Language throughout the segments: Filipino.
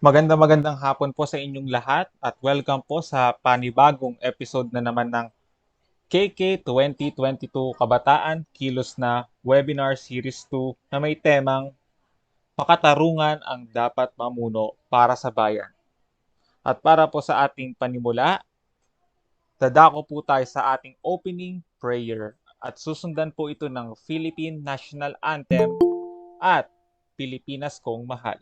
Magandang hapon po sa inyong lahat at welcome po sa panibagong episode na naman ng KK 2022 Kabataan Kilos na Webinar Series 2 na may temang Pakatarungan ang dapat mamuno para sa bayan. At para po sa ating panimula, dadako po tayo sa ating opening prayer at susundan po ito ng Philippine National Anthem at Pilipinas Kong Mahal.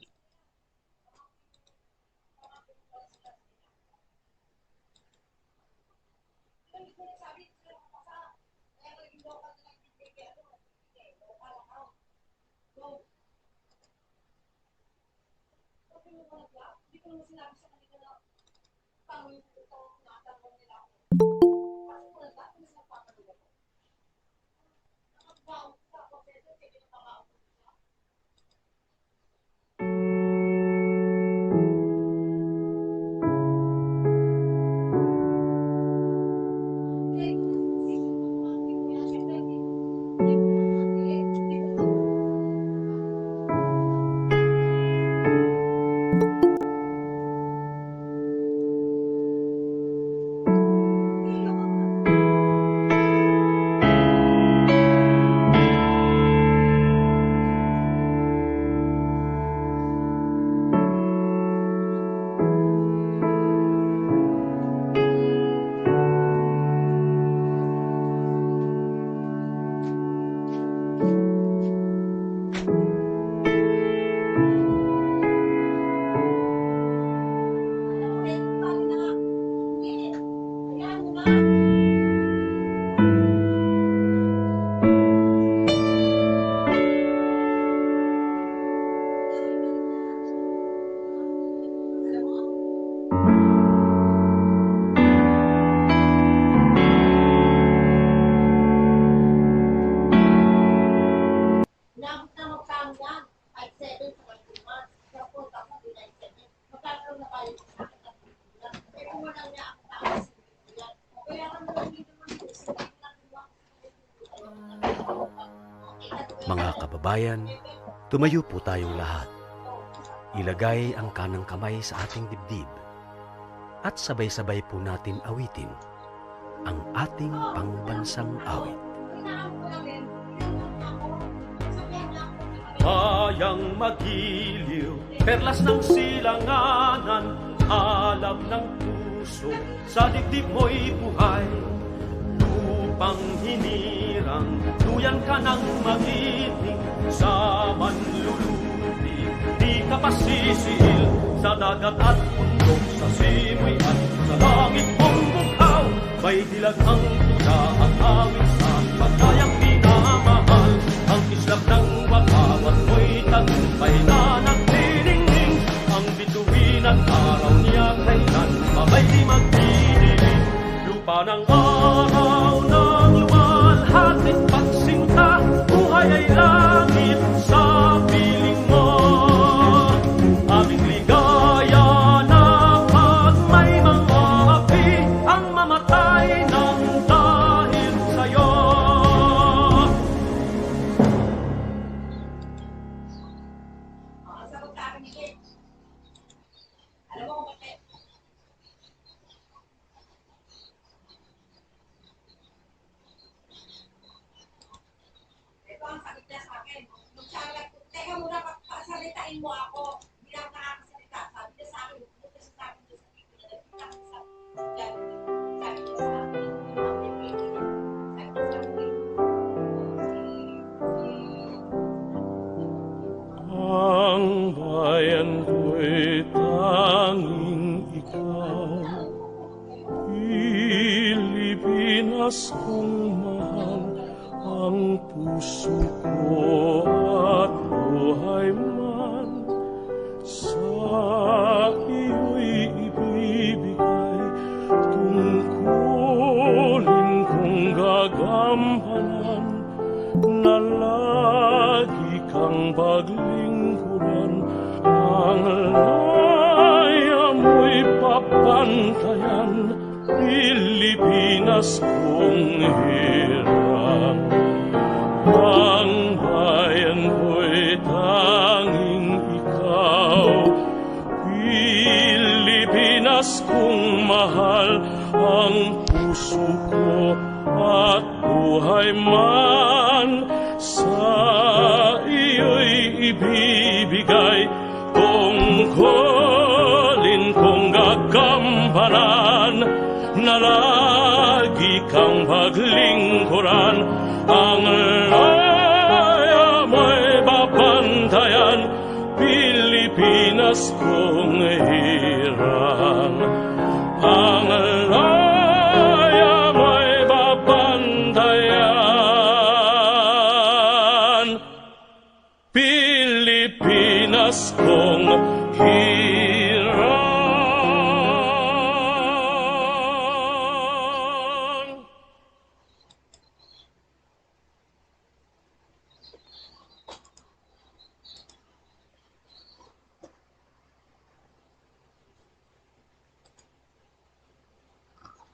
Mga kababayan, tumayo po tayong lahat. Ilagay ang kanang kamay sa ating dibdib at sabay-sabay po natin awitin ang ating pangbansang awit. Bayang magiliw, perlas ng silanganan, alab ng puso, sa dibdib mo'y buhay. Lupang hinirang, duyan ka ng magiting, sa manlulupi, di ka pasisiil, sa dagat at bundok, sa simoy at sa langit mong bughaw. May dilag ang tuga at awit sa pagkayang minamahal, ang islap ng wakabat mo'y tagumpay na nagdiningning, ang bituin at araw niya kailan pa may di magdidilim. Lupa ng araw ng luwalhati pagsinta, buhay ay langit sa piling mo. Aming ligaya na pag may mga api, ang mamatay ng dahil sa'yo. Alam mo kung bakit? Ito ang sakit niya sa akin. Teka muna, pasalitain mo ako. Hindi ako nakakasalita. Sabi niya sa akin, buti siya sa akin doon sa video na nagkita ko sa dyan. Sabi niya sa akin, ang pipili niya. Sabi niya sa akin, Ang bayan ko'y tanging ikaw, Pilipinas kong mahal, ang puso ko at buhay man, sa iyo'y ibibigay, tungkulin kong gagampanan, na lagi kang paglingkuran, ang laya mo'y papantayan, Pilipinas kong hirang. Ang bayan ko'y tanging ikaw, Pilipinas kung mahal ang puso ko at buhay man sa iyo'y ibibigay. Tungkulin kong gagampanan na lagi kang paglingkuran. Ang laya mo'y babantayan, Pilipinas kong hirang. Ang laya mo'y babantayan, Pilipinas kong hirang.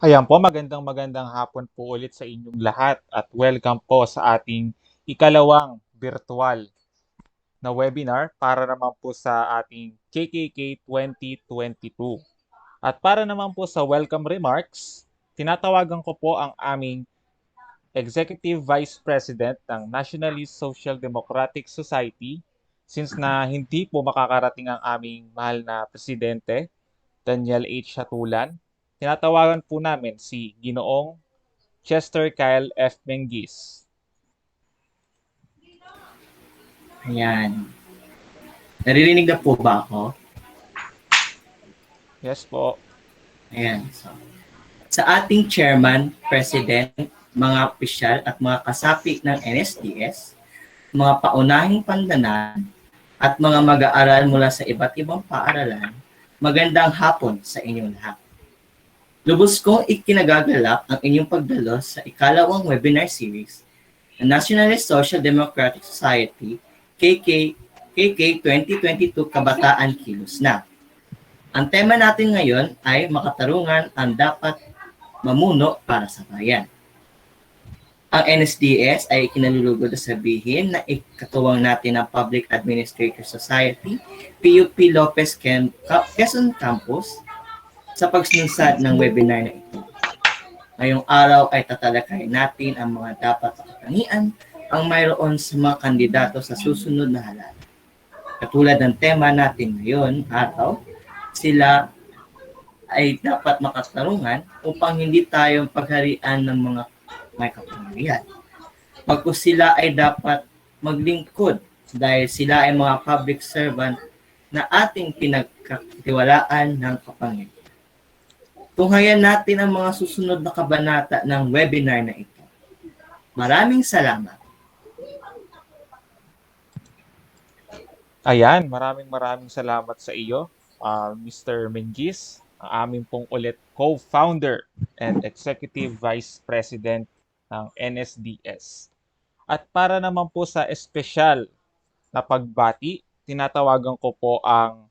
Ayan po, magandang hapon po ulit sa inyong lahat at welcome po sa ating ikalawang virtual na webinar para naman po sa ating KKK 2022. At para naman po sa welcome remarks, tinatawagan ko po ang aming Executive Vice President ng Nationalist Social Democratic Society since na hindi po makakarating ang aming mahal na Presidente, Daniel H. Hatulan. Tinatawagan po namin si Ginoong Chester Kyle F. Mengis. Ayan. Naririnig na po ba ako? Yes po. Ayan. So, sa ating chairman, president, mga opisyal at mga kasapi ng NSDS, mga paunahing pandanan, at mga mag-aaral mula sa iba't ibang paaralan, magandang hapon sa inyong lahat. Lubos kong ikinagagalak ang inyong pagdalo sa ikalawang webinar series ng Nationalist Social Democratic Society KK 2022 Kabataan Kilos Na. Ang tema natin ngayon ay makatarungan ang dapat mamuno para sa bayan. Ang NSDS ay ikinalulugod na sabihin na ikatuwang natin ang Public Administrator Society, PUP Lopez Quezon Campus, sa pagsinunsad ng webinar na ito. Ngayong araw ay tatalakayin natin ang mga dapat katangian ang mayroon sa mga kandidato sa susunod na halalan. Katulad ng tema natin ngayon, araw, sila ay dapat makatarungan upang hindi tayo pagharian ng mga may kapangyarihan. Pagkos sila ay dapat maglingkod dahil sila ay mga public servant na ating pinagkatiwalaan ng kapangyarihan. Tunghayan natin ang mga susunod na kabanata ng webinar na ito. Maraming salamat. Ayan, maraming salamat sa iyo, Mr. Mengis, ang aming pong ulit co-founder and executive vice president ng NSDS. At para naman po sa espesyal na pagbati, tinatawagan ko po ang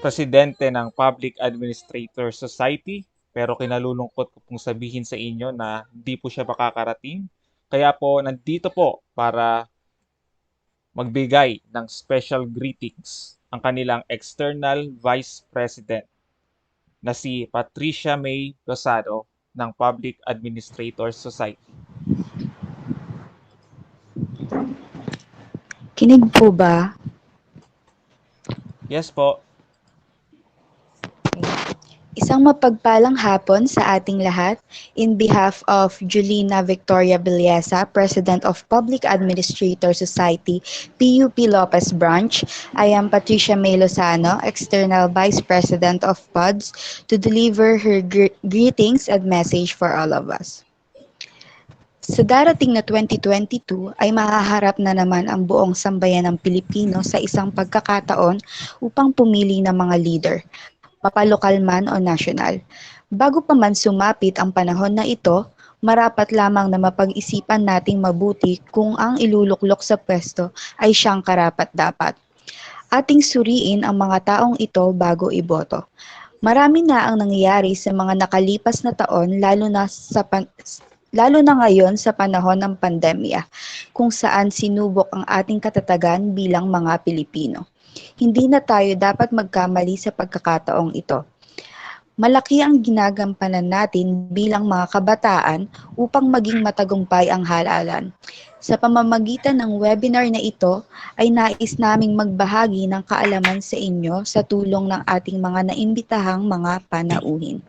presidente ng Public Administrator Society, pero kinalulungkot ko pong sabihin sa inyo na hindi po siya makakarating. Kaya po nandito po para magbigay ng special greetings ang kanilang External Vice President na si Patricia May Losado ng Public Administrator Society. Kinig po ba? Yes po. Isang mapagpalang hapon sa ating lahat. In behalf of Julina Victoria Villesa, President of Public Administrator Society, PUP Lopez Branch, I am Patricia May Lozano, External Vice President of PUDS, to deliver her greetings and message for all of us. Sa darating na 2022 ay mahaharap na naman ang buong sambayan ng Pilipino sa isang pagkakataon upang pumili ng mga leader, mapalokal man o nasyonal. Bago pa man sumapit ang panahon na ito, marapat lamang na mapag-isipan nating mabuti kung ang iluluklok sa pwesto ay siyang karapat-dapat. Ating suriin ang mga taong ito bago iboto. Marami na ang nangyayari sa mga nakalipas na taon, lalo na ngayon sa panahon ng pandemya, kung saan sinubok ang ating katatagan bilang mga Pilipino. Hindi na tayo dapat magkamali sa pagkakataong ito. Malaki ang ginagampanan natin bilang mga kabataan upang maging matagumpay ang halalan. Sa pamamagitan ng webinar na ito ay nais naming magbahagi ng kaalaman sa inyo sa tulong ng ating mga naimbitahang mga panauhin.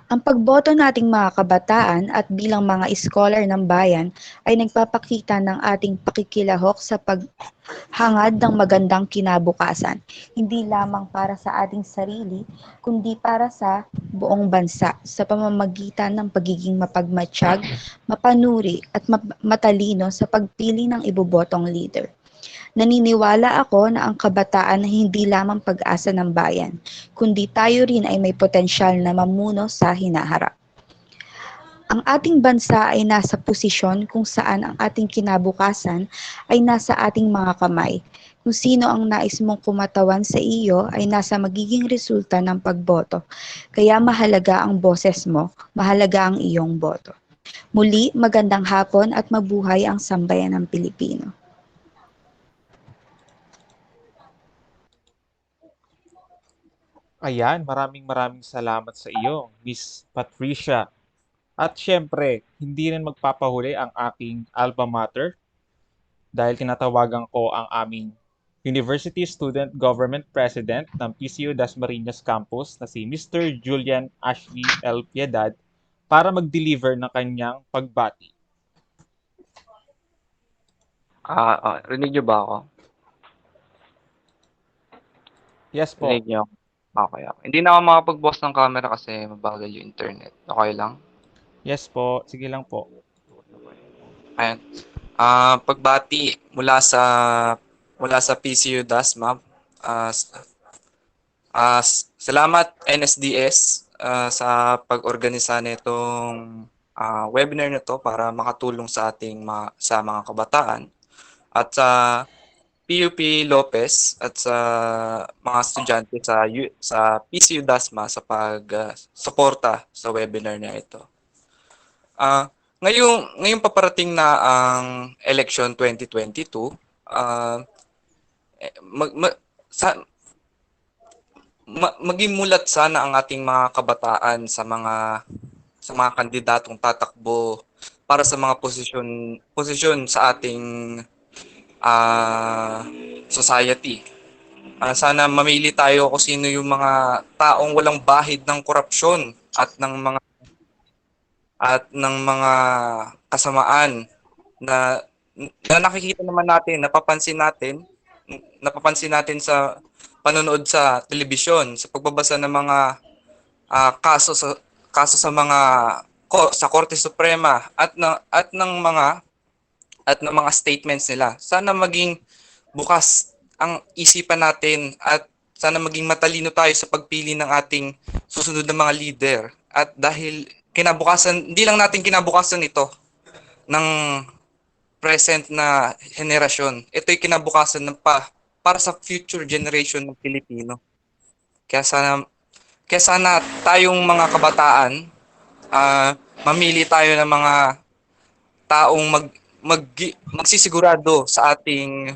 Ang pagboto nating mga kabataan at bilang mga scholar ng bayan ay nagpapakita ng ating pakikilahok sa paghangad ng magandang kinabukasan, hindi lamang para sa ating sarili, kundi para sa buong bansa sa pamamagitan ng pagiging mapagmatsyag, mapanuri at matalino sa pagpili ng ibobotong leader. Naniniwala ako na ang kabataan ay hindi lamang pag-asa ng bayan, kundi tayo rin ay may potensyal na mamuno sa hinaharap. Ang ating bansa ay nasa posisyon kung saan ang ating kinabukasan ay nasa ating mga kamay. Kung sino ang nais mong kumatawan sa iyo ay nasa magiging resulta ng pagboto. Kaya mahalaga ang boses mo, mahalaga ang iyong boto. Muli, magandang hapon at mabuhay ang sambayan ng Pilipino. Ayan, maraming salamat sa iyo, Miss Patricia. At syempre, hindi rin magpapahuli ang aking alma mater dahil tinatawagan ko ang aming University Student Government President ng PCU Dasmariñas Campus na si Mr. Julian Ashley L. Piedad para mag-deliver ng kanyang pagbati. Rinig niyo ba ako? Yes po. Rinig niyo ako? Okay, okay. Hindi na ako makapag-bukas ng camera kasi mabagal yung internet. Okay lang? Yes po. Sige lang po. Ayan. Pagbati mula sa PCU Dasma. Salamat NSDS sa pag-organisa nitong webinar na to para makatulong sa sa mga kabataan at sa PUP Lopez at sa mga estudyante sa PCU Dasma sa pag-suporta sa webinar na ito. Ngayong paparating na ang election 2022, maging mulat sana ang ating mga kabataan sa mga kandidatong tatakbo para sa mga posisyon sa ating society. Sana mamili tayo kung sino yung mga taong walang bahid ng korupsyon at ng mga kasamaan na nakikita naman natin, napapansin natin sa panonood sa telebisyon, sa pagbabasa ng mga kaso sa Korte Suprema at ng mga statements nila. Sana maging bukas ang isipan natin at sana maging matalino tayo sa pagpili ng ating susunod na mga leader. At dahil hindi lang natin kinabukasan ito ng present na henerasyon. Ito'y kinabukasan para sa future generation ng Pilipino. Kaya sana tayong mga kabataan, mamili tayo ng mga taong magsisigurado sa ating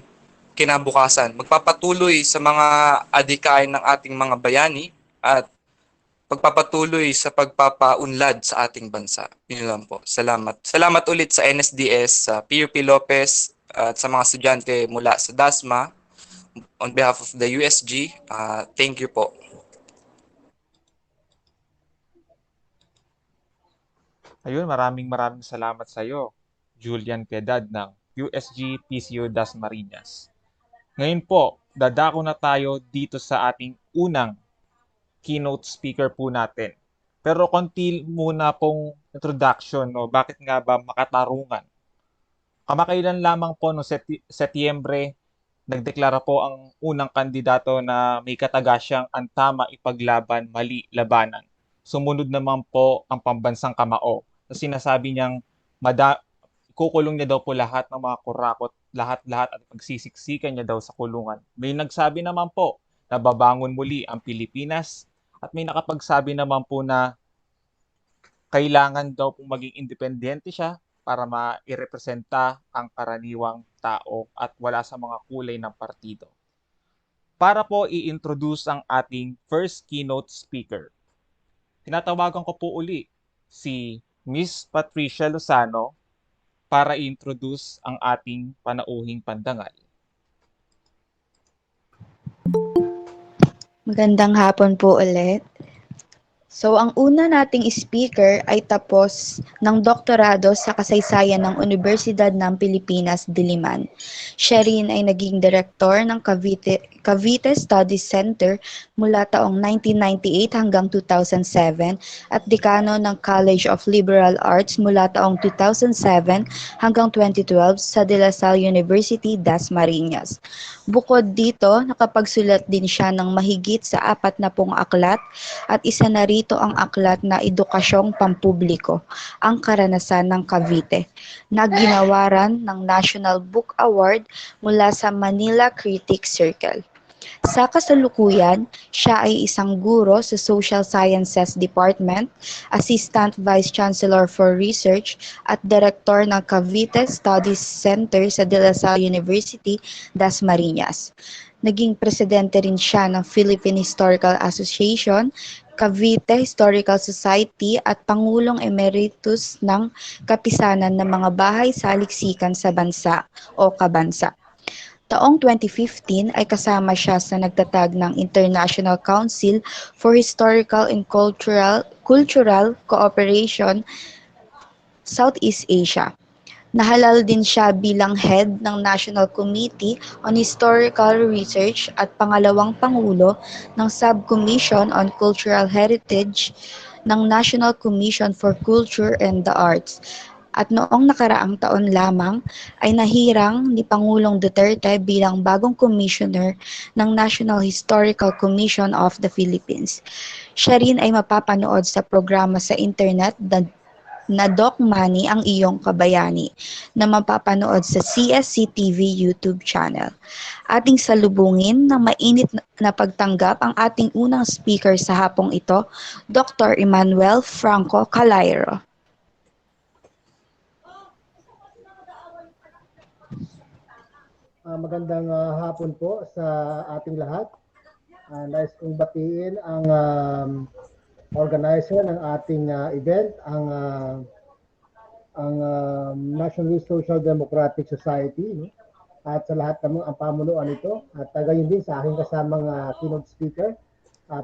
kinabukasan. Magpapatuloy sa mga adhikain ng ating mga bayani at pagpapatuloy sa pagpapaunlad sa ating bansa. Yun lang po. Salamat. Salamat ulit sa NSDS, sa PUP Lopez, at sa mga estudyante mula sa DASMA. On behalf of the USG, thank you po. Ayun, maraming salamat sa iyo, Julian Piedad ng USG PCU Dasmariñas. Ngayon po, dadako na tayo dito sa ating unang keynote speaker po natin. Pero konti muna pong introduction, no? Bakit nga ba makatarungan? Kamakailan lamang po no Setyembre, nagdeklara po ang unang kandidato na may katagasyang ang tama ipaglaban, mali labanan. Sumunod naman po ang pambansang kamao. Na sinasabi niyang kukulong niya daw po lahat ng mga kurakot, lahat-lahat at pagsisiksikan niya daw sa kulungan. May nagsabi naman po na babangon muli ang Pilipinas at may nakapagsabi naman po na kailangan daw pong maging independente siya para mairepresenta ang karaniwang tao at wala sa mga kulay ng partido. para po i-introduce ang ating first keynote speaker. Tinatawagan ko po uli si Miss Patricia Lozano para i-introduce ang ating panauhing pandangal. Magandang hapon po ulit. So, ang una nating speaker ay tapos ng doktorado sa kasaysayan ng Universidad ng Pilipinas, Diliman. Siya rin ay naging direktor ng Cavite Studies Center mula taong 1998 hanggang 2007 at dekano ng College of Liberal Arts mula taong 2007 hanggang 2012 sa De La Salle University, Dasmariñas. Bukod dito, nakapagsulat din siya ng mahigit sa 40 aklat at isa na rito ang aklat na Edukasyong Pampubliko, ang karanasan ng Cavite, na ginawaran ng National Book Award mula sa Manila Critics Circle. Sa kasalukuyan, siya ay isang guro sa Social Sciences Department, Assistant Vice Chancellor for Research at Director ng Cavite Studies Center sa De La Salle University, Dasmariñas. Naging presidente rin siya ng Philippine Historical Association, Cavite Historical Society at Pangulong Emeritus ng Kapisanan ng mga Bahay Saliksikan sa Bansa o Kabansa. Taong 2015 ay kasama siya sa nagtatag ng International Council for Historical and Cultural Cooperation Southeast Asia. Nahalal din siya bilang head ng National Committee on Historical Research at pangalawang pangulo ng Subcommission on Cultural Heritage ng National Commission for Culture and the Arts. At noong nakaraang taon lamang ay nahirang ni Pangulong Duterte bilang bagong commissioner ng National Historical Commission of the Philippines. Siya rin ay mapapanood sa programa sa internet na Doc Money ang iyong kabayani na mapapanood sa CSC TV YouTube channel. Ating salubungin ng mainit na pagtanggap ang ating unang speaker sa hapong ito, Dr. Emmanuel Franco Calairo. Magandang hapon po sa ating lahat. Nais kong batiin ang organizer ng ating event, ang National Social Democratic Society, no? At sa lahat ng ang pamunuan nito. At gayon din sa aking kasamang keynote speaker,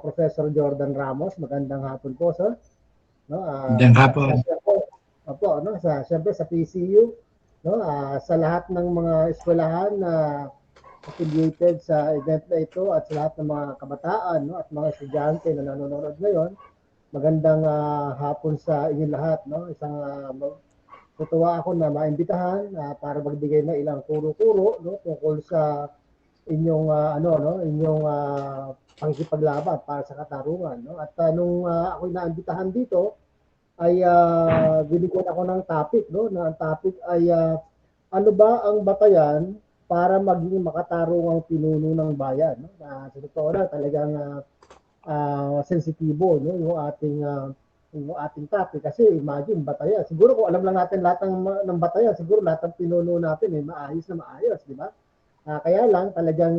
Professor Jordan Ramos. Magandang hapon po, sir. No, magandang hapon. Opo, no, siyempre sa PCU, no, sa lahat ng mga eskwelahan na affiliated sa event na ito at sa lahat ng mga kabataan, no, at mga estudyante na nanonood ngayon, magandang hapon sa inyong lahat, no. Isang tutuwa ako na maimbitahan para magbigay na ilang kuro-kuro, no, tungkol sa inyong inyong pangkipaglaban para sa katarungan, no. At nung ako'y naimbitahan dito ay binigyan ako ng topic, no, na ang topic ay ano ba ang batayan para maging makatarungang pinuno ng bayan, no? Sa totoo lang talagang sensitibo, no, yung ating topic kasi imagine batayan. Siguro kung alam lang natin lahat ng batayan, siguro lahat ng pinuno natin maayos, di ba? Kaya lang talagang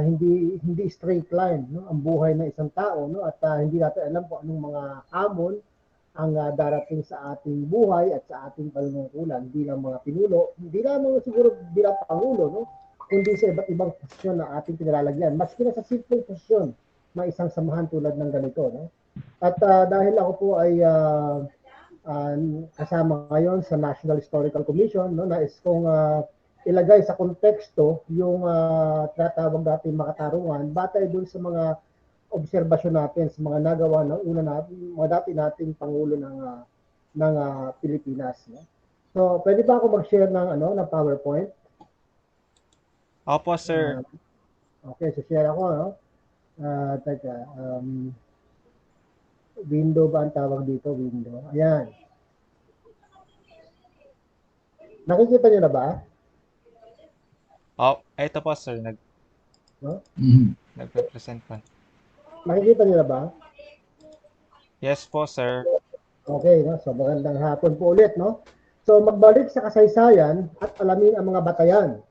hindi straight line, no, ang buhay ng isang tao, no, at hindi natin alam kung anong mga hamon ang darating sa ating buhay at sa ating panunungkulan bilang mga pinuno, hindi lamang siguro bilang pangulo, no, kundi sa iba't ibang posisyon na ating pinalalagyan, maski na sa simple posisyon ng isang samahan tulad ng ganito, no. At dahil ako po ay kasama ngayon sa National Historical Commission, no, nais kong ilagay sa konteksto yung tinatawag natin makatarungan batay dun sa mga obserbasyon natin sa mga nagawa ng mga dati nating pangulo ng Pilipinas, no? So, pwede ba ako mag-share ng PowerPoint? Opo, sir. Okay, so share ako, no? Window ba ang tawag dito? Window. Ayan. Nakikita niyo na ba? Ito po, sir. Nagpe-present pa. Nakikita niyo na ba? Yes po, sir. Okay, no? So magandang hapon po ulit, no? So magbalik sa kasaysayan at alamin ang mga batayan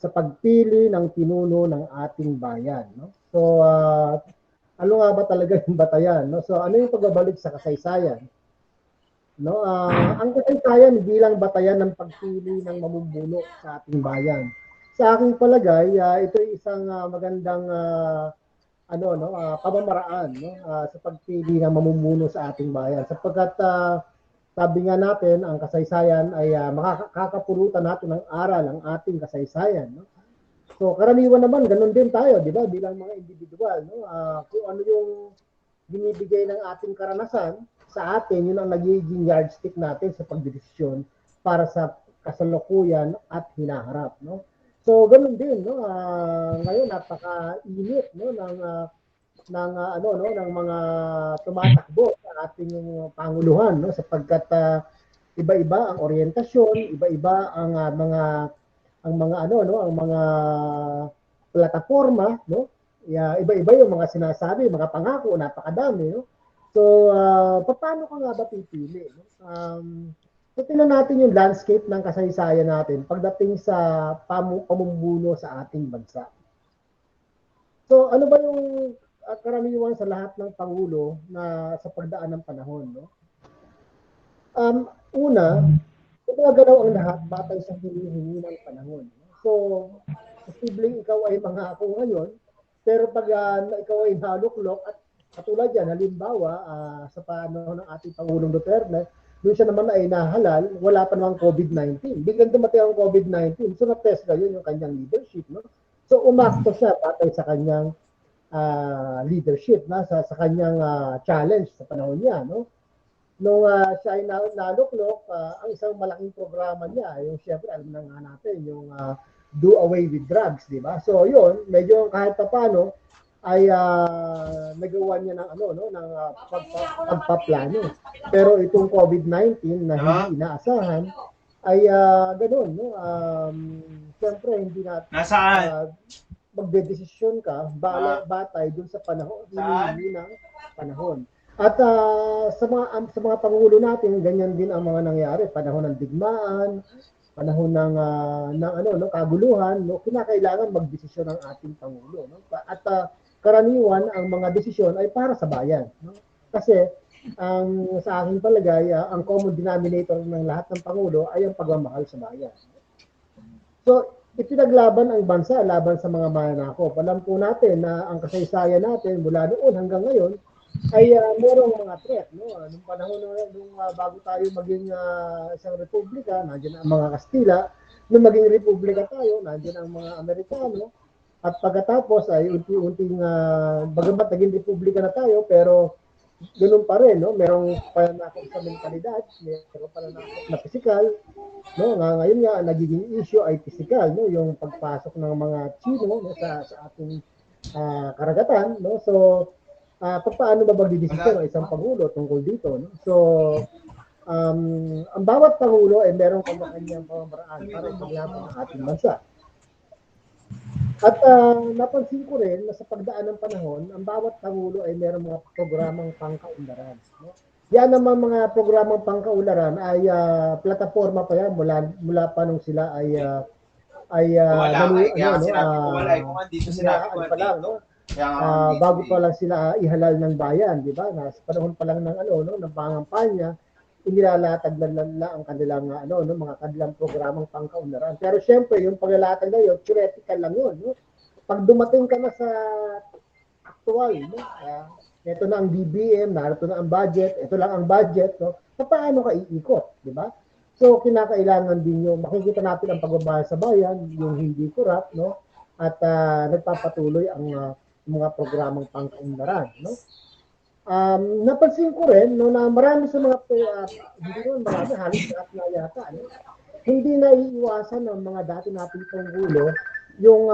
sa pagpili ng pinuno ng ating bayan. No? So, ano nga ba talaga yung batayan? No? So, ano yung pagbabalik sa kasaysayan? No? Ang kasaysayan bilang batayan ng pagpili ng mamumuno sa ating bayan. Sa aking palagay, ito ay isang magandang pamamaraan sa pagpili ng mamumuno sa ating bayan. Sapagkat sabi nga natin, ang kasaysayan ay makakapulutan natin ng aral ang ating kasaysayan. No? So karaniwan naman, ganun din tayo, di ba? Bilang mga individual, no? Kung ano yung binibigay ng ating karanasan sa atin, yun ang nagiging yardstick natin sa pagdesisyon para sa kasalukuyan at hinaharap. No? So ganun din, no? Ngayon napaka-init no ng mga tumatakbo sa ating panguluhan, no, sapagkat iba-iba ang orientasyon, iba-iba ang mga plataforma, no, iba-iba yung mga sinasabi, mga pangako, napakadami, no. So paano ka nga ba pipili, no? So tingnan natin yung landscape ng kasaysayan natin pagdating sa pamumuno sa ating bansa. So ano ba yung karaniwan sa lahat ng pangulo na sa pagdaan ng panahon, no? Una, gumagalaw ang lahat batay sa hinihingi ng panahon. So, posibleng ikaw ay mangako ngayon, pero pag ikaw ay naluklok at katulad yan, halimbawa, sa panahon ng ating Pangulong Duterte, doon siya naman ay nahalal, wala pa namang COVID-19. Biglang dumating ang COVID-19, so na-test ngayon yung kanyang leadership, no? So, umakto siya batay sa kanyang leadership sa kanyang challenge sa panahon niya, no? Nung siya ay naluklok, ang isang malaking programa niya, yung siyempre alam na nga natin, yung do away with drugs, di ba? So yun, medyo kahit paano ay nagawa niya ng pagpaplano. Pero itong COVID-19 na hindi inaasahan ay ganoon, no? Siyempre hindi natin magdedesisyon ka batay dun sa panahon, hinihingi ng panahon. At sa mga pangulo natin, ganyan din ang mga nangyari, panahon ng digmaan, panahon ng kaguluhan, no, kinakailangan magdesisyon ng ating pangulo, no? At karaniwan ang mga desisyon ay para sa bayan, no? Kasi sa aking palagay, ang common denominator ng lahat ng pangulo ay ang pagmamahal sa bayan. So, ipinaglaban ang bansa laban sa mga mananakop. Alam po natin na ang kasaysayan natin mula noon hanggang ngayon ay merong mga threat, no? Nung panahon bago tayo maging isang republika, nandiyan ang mga Kastila. Nung maging republika tayo, nandiyan ang mga Amerikano. At pagkatapos ay unti-unting bagamat naging republika na tayo, pero ganoon pa rin, no? Merong pananakop sa mentalidad, merong pananakop na physical, no? Ngayon nga nagiging issue ay physical, no? Yung pagpasok ng mga Chino, no, sa ating karagatan, no? So paano ba magdidesisyon ang isang pangulo tungkol dito, no? So ang bawat pangulo ay merong kanya-kanyang pamamaraan para ipaglaban ang ating bansa. At napansin ko rin na sa pagdaan ng panahon, ang bawat pangulo ay merong mga programang pangkaunlaran, no? Yan naman mga programang pangkaunlaran ay plataforma pa yan mula pa nung sila ay bago pa lang sila ihalal ng bayan, di ba? Sa panahon pa lang ng ng pangampanya, inilalatag na ang kanilang mga kanilang programang pangkaunlaran. Pero syempre, yung paglalatag na yun, theoretical lang yun, no? Pag dumating ka na sa actual, no? Ito na ang DBM, narito na ang budget, ito lang ang budget, no? Paano ka iikot, di ba? So kinakailangan din yung makikita natin ang pagbabayad sa bayan, yung hindi corrupt, no? At nagpapatuloy ang mga programang pangkaunlaran, no? Napansin ko rin no, na marami sa mga hindi naman marami, halos lahat na yata, no? Hindi na iiwasan ng mga dati nating panggulo yung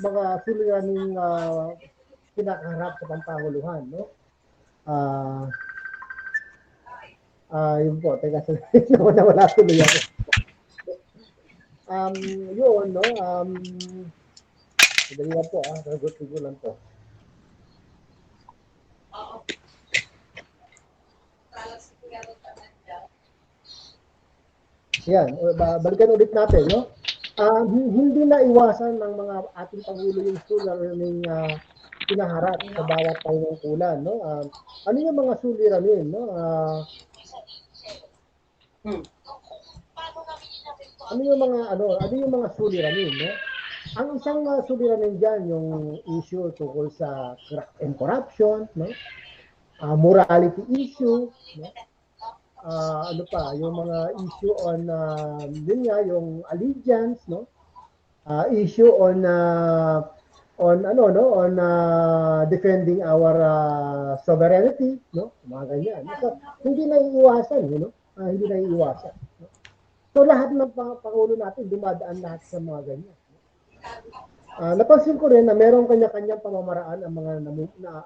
mga suliraning kinakaharap sa pampanguluhan, no? Yun po, teka, nawala tuloy ako. Yun, no? Madali lang po, sagot ko lang po. Yan, balikan ulit natin, no? Hindi na iwasan ng mga ating Pangulo yung suliraning pinaharap sa bawat panungkulan, no? Ano yung mga suliranin, no? Ano yung mga suliranin, no? Ang isang suliranin diyan yung issue tungkol sa and corruption, no? Morality issue, no? Ano pa, yung mga issue on yun nga, yung allegiance, no? Issue on defending our sovereignty, no? Mga ganyan. So, hindi na iiwasan, you know? Hindi na iiwasan. No? So lahat ng pangulo natin dumadaan lahat sa mga ganyan. Napansin ko rin na merong kanya-kanyang pamamaraan ang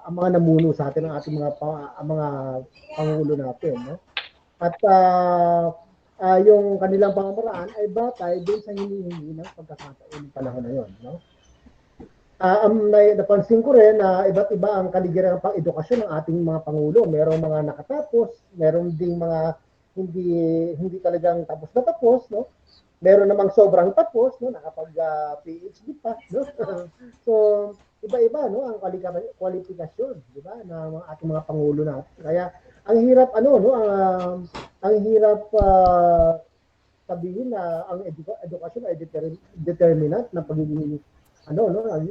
mga namuno sa atin, ang ating mga pangulo natin, no? At yung kanilang pamamaraan ay batay din sa hinihingi ng pagkakataon ng panahon na yon, no? Napansin ko rin na iba't iba ang kaligiran ng pang-edukasyon ng ating mga pangulo. Merong mga nakatapos, merong ding mga hindi talagang tapos na tapos, no? Meron namang sobrang tapos, no, nakapag PhD pa, no. So iba-iba, no, ang kwalifikasyon, di ba, ng ating mga pangulo natin. Kaya ang hirap ang hirap sabihin na ang edukasyon ay determinant ng pagiging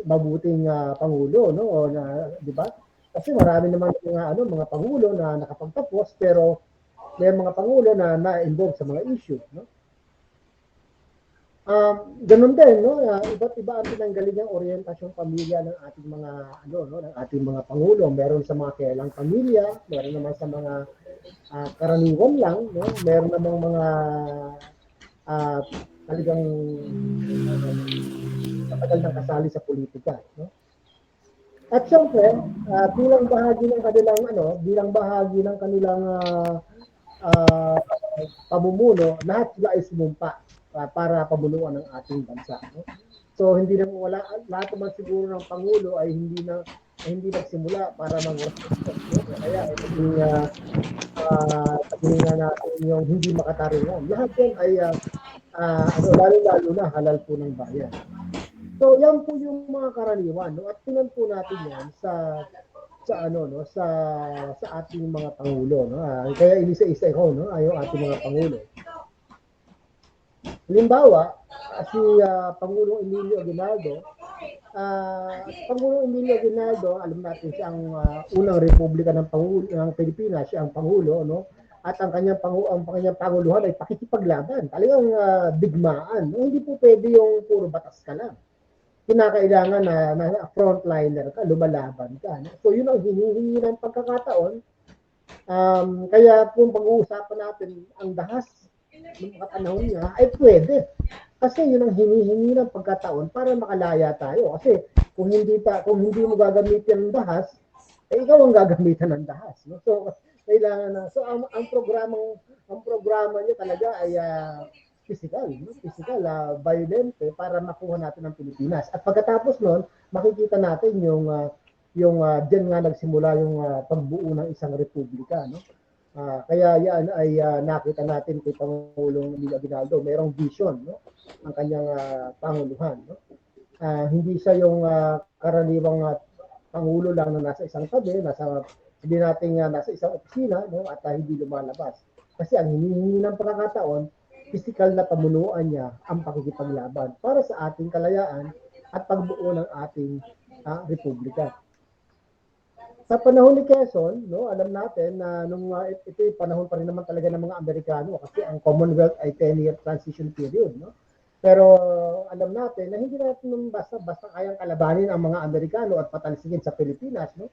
mabuting pangulo, no, o na, di ba? Kasi marami naman mga pangulo na nakapagtapos pero may mga pangulo na na-involve sa mga issue, no? Ganun din, no? Iba't iba ang pinanggalingang orientasyong pamilya ng ating mga ng ating mga pangulo. Meron sa mga kilalang pamilya, meron naman sa mga karaniwan lang, no? Meron namang mga talagang matagal nang kasali sa politika, no? At syempre, bilang bahagi ng kanilang pamumuno, lahat sila ay sumumpa para pamunuan ng ating bansa, no? So hindi na lahat naman siguro ng pangulo ay hindi nagsimula para mag-respeto, no? Kaya sabihin nga natin yung hindi makataringan. Lahat yan ay lalo na halal po ng bayan. So yan po yung mga karaniwan, no? At tingnan po natin yan sa ating mga pangulo, no? Kaya inisa-isa ko, no, yung ating mga pangulo. Halimbawa, si Pangulong Emilio Aguinaldo, alam natin siya ang unang republika ng Pilipinas, siya ang pangulo, no? At ang kanyang panguluhan ay pakikipaglaban, talagang digmaan, no? Hindi po pwede yung puro batas ka lang. Kinakailangan na frontliner ka, lumalaban ka, no? So yun ang hinihingi ng pagkakataon. Kaya kung pag-uusapan natin ang dahas ng mga panahon niya, ay pwede. Kasi yun ang hinihingi ng pagkataon para makalaya tayo. Kasi kung hindi mo gagamitin ng dahas, ikaw ang gagamitan ng dahas, no? So kailangan ang programa niya talaga ay physical, violente para makuha natin ang Pilipinas. At pagkatapos noon, makikita natin yung diyan nga nagsimula yung pagbuo ng isang republika, no? Kaya yan ay nakita natin kay Pangulong Emilio Aguinaldo, mayroong vision, no? Ang kanyang panguluhan, no? Hindi siya yung karaniwang pangulo lang na nasa isang tabi, sabihin natin nasa isang opisina, no? At hindi lumalabas. Kasi ang hinihingi ng pagkakataon, physical na pamunuan niya ang pakikipaglaban para sa ating kalayaan at pagbuo ng ating republika. Sa panahon ni Quezon, no, alam natin na ito ay panahon pa rin naman talaga ng mga Amerikano kasi ang Commonwealth ay 10-year transition period, no? Pero alam natin na hindi natin basta kayang kalabanin ang mga Amerikano at patalsigin sa Pilipinas, no?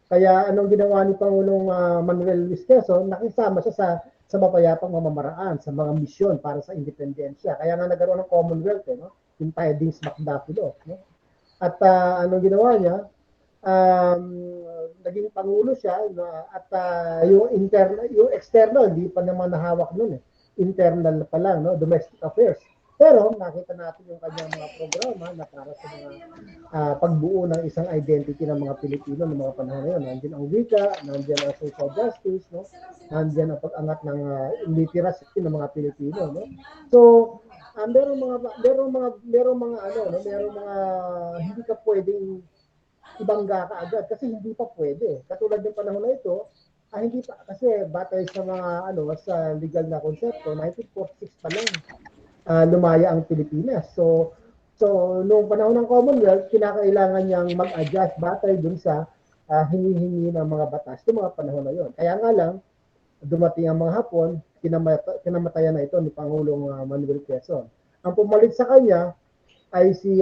Kaya anong ginawa ni Pangulong Manuel Luis Quezon, nakisama siya sa mapayapang mamamaraan, sa mga misyon para sa independensya. Kaya nga nagkaroon ng Commonwealth, no? Yung tidings McDaffilo, no? At anong ginawa niya? Naging pangulo siya, at yung external hindi pa naman nahawak noon, internal pa lang, no, domestic affairs. Pero nakita natin yung kanyang mga programa na para sa mga pagbuo ng isang identity ng mga Pilipino ng mga panahon na yun. Nandiyan ang wika, nandiyan ang social justice, no? Nandiyan ang pag-angat ng literacy ng mga Pilipino, no? So, merong mga ano, no? Merong mga hindi ka pwedeng ibangga ka agad kasi hindi pa pwede. Katulad ng panahon na ito, hindi pa kasi batay sa mga ano sa legal na konsepto, 1946 pa lang lumaya ang Pilipinas. So noong panahon ng Commonwealth, kinakailangan niyang mag-adjust batay dun sa hinihingi ng mga batas ng mga panahon na yon. Kaya nga lang, dumating ang mga Hapon, kinamatayan na ito ni Pangulong Manuel Quezon. Ang pumalit sa kanya ay si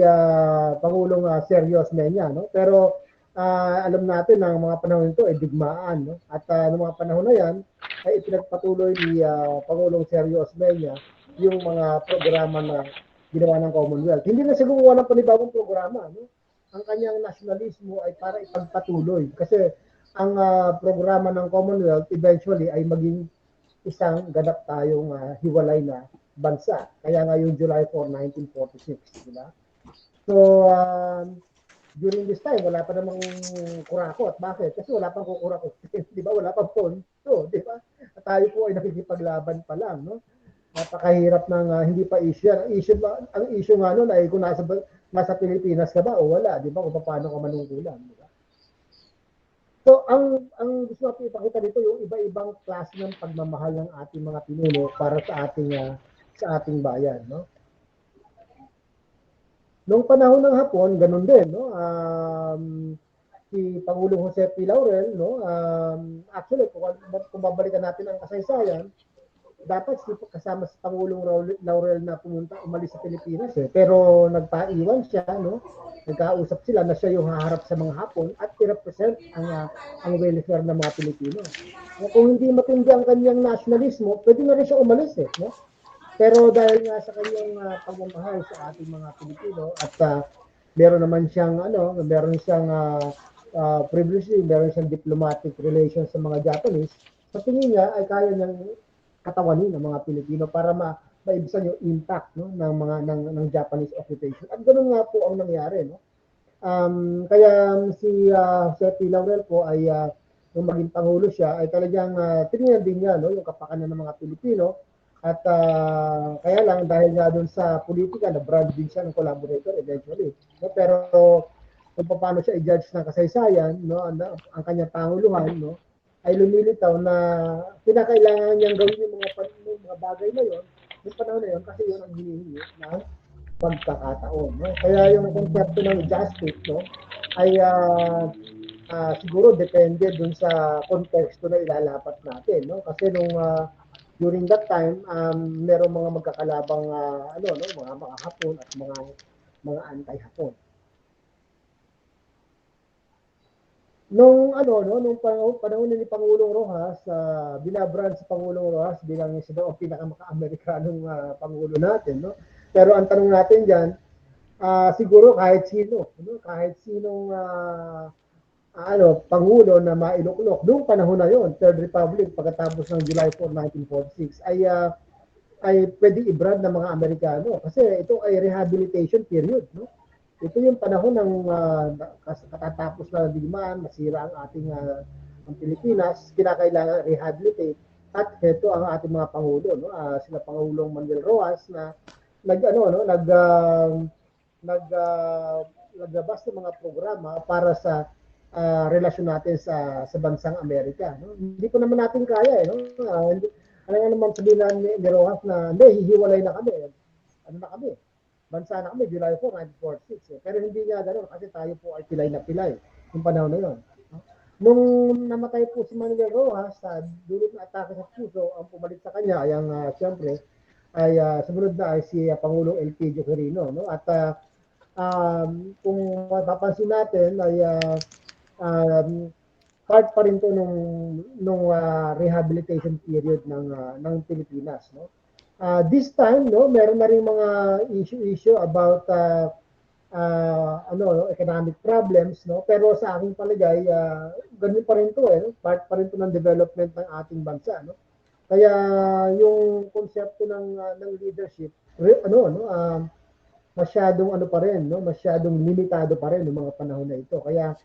Pangulong Sergio Osmeña, no? Pero alam natin na ang mga panahon nito ay digmaan, no? At noong mga panahon na yan ay ipinagpatuloy ni Pangulong Sergio Osmeña yung mga programa na ginawa ng Commonwealth. Hindi na siya gumawa ng panibagong programa, no? Ang kanyang nationalismo ay para ipagpatuloy kasi ang programa ng Commonwealth eventually ay maging isang ganap tayong hiwalay na bansa. Kaya nga yung July 4, 1946, di ba? So, during this time, wala pa namang kurakot. Bakit? Kasi wala pang kukurakot. Di ba? Wala pang pondo. Di ba? At tayo po ay nakikipaglaban pa lang, no? Napakahirap ng hindi pa issue. Ang issue nga nun ay kung nasa Pilipinas ka ba o wala, di ba? Kung paano ka manungkulan, di ba? So, ang gusto natin ipakita dito yung iba-ibang klase ng pagmamahal ng ating mga pinuno para sa ating bayan, no? Noong panahon ng Hapon, ganun din, no? Si Pangulong Jose P. Laurel, no? Actually, kung babalikan natin ang kasaysayan, dapat kasama si Pangulong Laurel na umalis sa Pilipinas eh. Pero nagpaiwan siya, no? Nagkausap sila na siya yung haharap sa mga Hapon at i-represent ang welfare ng mga Pilipino. Kung hindi matindi ang kanyang nationalismo, pwede na rin siya umalis eh, no? Pero dahil nga sa kanyang pagmamahal sa ating mga Pilipino at meron naman siyang meron siyang privilege, meron siyang diplomatic relations sa mga Japanese, sa tingin niya ay kaya niyang katawanin ng mga Pilipino para maibsan yung impact, no, ng Japanese occupation. At ganoon nga po ang nangyari, no. Kaya si Jose Laurel po ay nung maging pangulo siya ay talagang tinignan din niya, no, yung kapakanan ng mga Pilipino. At kaya lang dahil nga doon sa politika na brand din siya ng collaborator eventually, no? Pero kung paano siya i-judge ng kasaysayan, no, ang kanyang panguluhan, no, ay lumilitaw na kinakailangan niyang gawin yung mga bagay na yon yung panahon na yon kasi yun ang hinihingi ng pagkakataon, no? Kaya yung konsepto ng justice, no, ay siguro depende dun sa konteksto na ilalapat natin, no? Kasi nung during that time, merong mga magkakalabang mga Hapon at mga anti-Hapon. Nung panahon ni Pangulong Rojas, binabrand si Pangulong Rojas bilang isa daw ang pinaka-Amerikanong pangulo natin, no? Pero ang tanong natin diyan, siguro kahit sinong pangulo na mailuklok noong panahon na yon, Third Republic pagkatapos ng July 4, 1946 ay pwede i-brand ng mga Amerikano kasi ito ay rehabilitation period, no? Ito yung panahon ng katatapos na digmaan, masira ang ating ang Pilipinas, kinakailangan rehabilitate at ito ang ating mga pangulo, no? Sila Pangulong Manuel Rojas na naglabas ng mga programa para sa relasyon natin sa bansang Amerika, no? Hindi po naman natin kaya no? Ano naman sabihin ni Rojas na hindi, hihiwalay na kami. Ano na kami? Bansa na kami, July 4, 1946. Pero hindi nga ganoon kasi tayo po ay pilay na pilay yung panahon na yon. Nung namatay po si Manuel Rojas sa dulot na atake sa puso, ang pumalit sa kanya ay siyempre ay sumunod na ay si Pangulong Elpidio Quirino, no? At kung mapapansin natin ay part pa rin to nung rehabilitation period ng Pilipinas, no? This time, no, meron na rin mga issue about economic problems, no? Pero sa aking palagay, ganun pa rin to, no? Part pa rin to ng development ng ating bansa, no? Kaya yung konsepto ng leadership, masyadong ano pa rin, no? Masyadong limitado pa rin ng mga panahon na ito. Kaya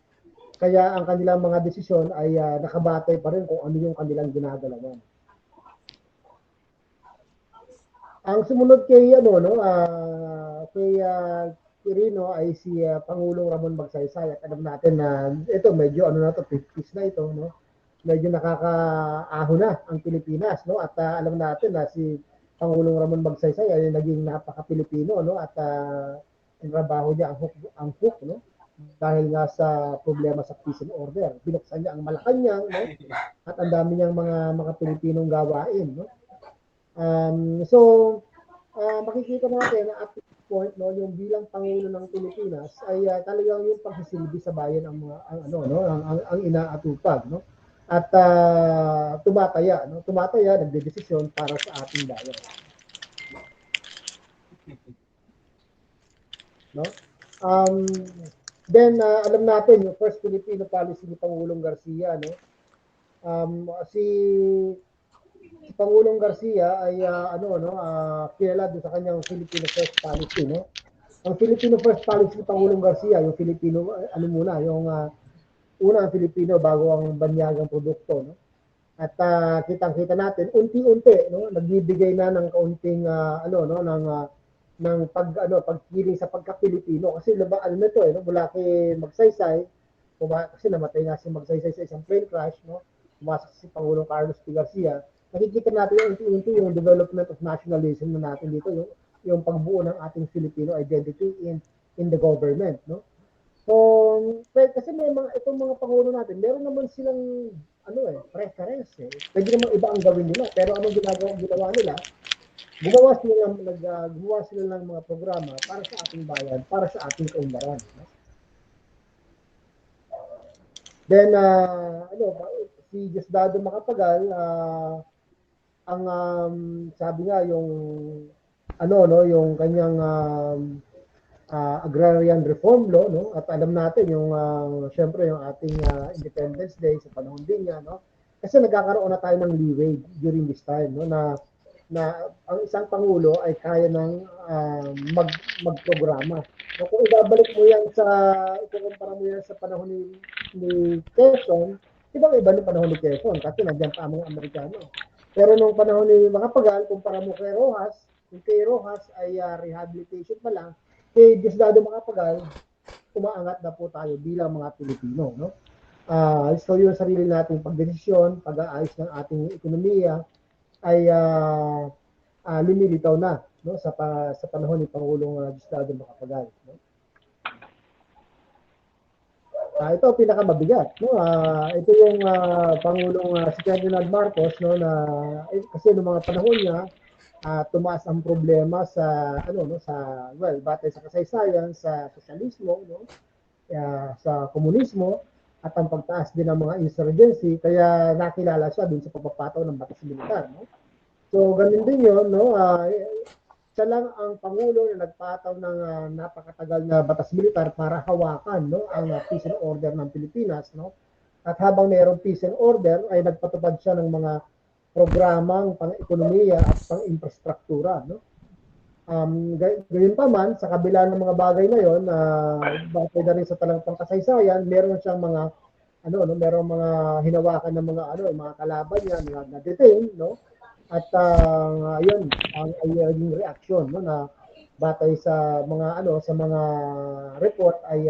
ang kanilang mga desisyon ay nakabatay pa rin kung ano yung kanilang ginagalawan. Ang sumunod kay Quirino ay si Pangulong Ramon Magsaysay, at alam natin na ito medyo 50s na ito, no? Medyo nakakaaho na ang Pilipinas, no? At alam natin na si Pangulong Ramon Magsaysay ay naging napaka-Pilipino, no? At ang trabaho niya ang hook, no? Dahil nga sa problema sa peace and order. Binuksan niya ang Malacanang, no? At ang dami niyang mga Pilipinong gawain, no? Makikita natin na at this point, no, yung bilang Pangulo ng Pilipinas ay talagang yung pagsisilbi sa bayan ang inaatupag, no? At tumataya, nagdedesisyon para sa ating bayan. No? Then alam natin yung first Filipino policy ni Pangulong Garcia, no? Si Pangulong Garcia ay kilala doon sa kanyang Filipino First Policy, no? Ang Filipino First Policy ni Pangulong Garcia, yung Filipino unang Filipino bago ang banyagang produkto, no? At kitang-kita natin unti-unti, no, nagbibigay na ng kaunting pagkiling sa pagka-Pilipino, kasi mula kay Magsaysay, kasi namatay nga si Magsaysay sa isang plane crash, no? Pumasok si Pangulong Carlos P. Garcia. Nakikita natin yung unti-unti yung development of nationalism na natin dito, yung pagbuo ng ating Filipino identity in the government, no? So, kasi itong mga pangulo natin, meron naman silang preference, eh. Pwede naman iba ang gawin nila, pero anong ginawa nila? Gumawa sila ng mga programa para sa ating bayan, para sa ating kaunlaran, no? Then si Diosdado Macapagal, ang sabi nga yung yung kanyang agrarian reform law, no? At alam natin yung syempre yung ating Independence Day sa panahon din niya, no? Kasi nagkakaroon na tayo ng leeway during this time, no, na ang isang pangulo ay kaya ng magprograma. So, kung ibabalik mo yan ikukumpara mo yan sa panahon ni Quezon, ibang-iba ng panahon ni Quezon kasi nandiyan pa ang mga Amerikano. Pero nung panahon ni Macapagal, kumpara mo kay Rojas, yung kay Rojas ay rehabilitation pa lang, kay Diosdado Macapagal, umaangat na po tayo bilang mga Pilipino, no? So yung sarili nating pagdesisyon, pag-aayos ng ating ekonomiya ay lumilitaw na, no, sa panahon ni Pangulong Diosdado Macapagal, no? Ito ang pinakamabigat, no? Ito yung Pangulong si Ferdinand Marcos, no, na kasi noong mga panahon niya tumaas ang problema sa batay sa kasaysayan, sa sosyalismo, no, sa komunismo, at ang pagtaas din ng mga insurgency, kaya nakilala siya dun sa pagpapataw ng batas militar, no? So ganun din yun, no? Siya lang ang pangulo na nagpataw ng napakatagal na batas militar para hawakan, no, ang peace and order ng Pilipinas, no? At habang mayroong peace and order ay nagpatupad siya ng mga programang pang-ekonomiya at pang-infrastruktura, no? Gayon pa man, sa kabila ng mga bagay na yon, batay na rin sa talagang kasaysayan, meron siyang mga merong mga hinawakan ng mga kalaban niya na detain, no? At yun ang yung reaction, no, na batay sa mga report ay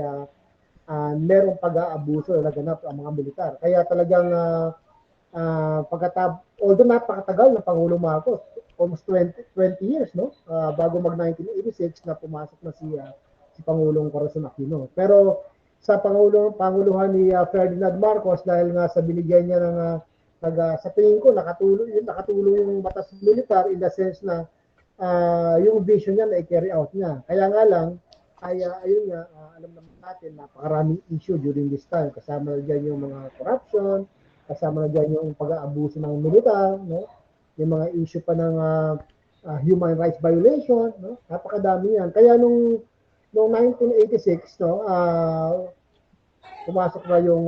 merong pag-aabuso na naganap ang mga militar. Kaya talagang although napakatagal ng Pangulong Marcos, almost 20 years, no? Bago mag 1986 na pumasok na si Pangulong Corazon Aquino. Pero sa panguluhan ni Ferdinand Marcos, dahil nga sa binigyan niya ng sa tingin ko nakatulong yung batas militar in the sense na yung vision niya na i-carry out niya. Kaya nga lang ayun nga, alam naman natin napakaraming issue during this time. Kasama na diyan yung mga corruption, kasama na diyan yung pag-aabuso ng militar, no? Yung mga issue pa ng human rights violation, no? Napakadami yan. Kaya nung 1986, no, pumasok na yung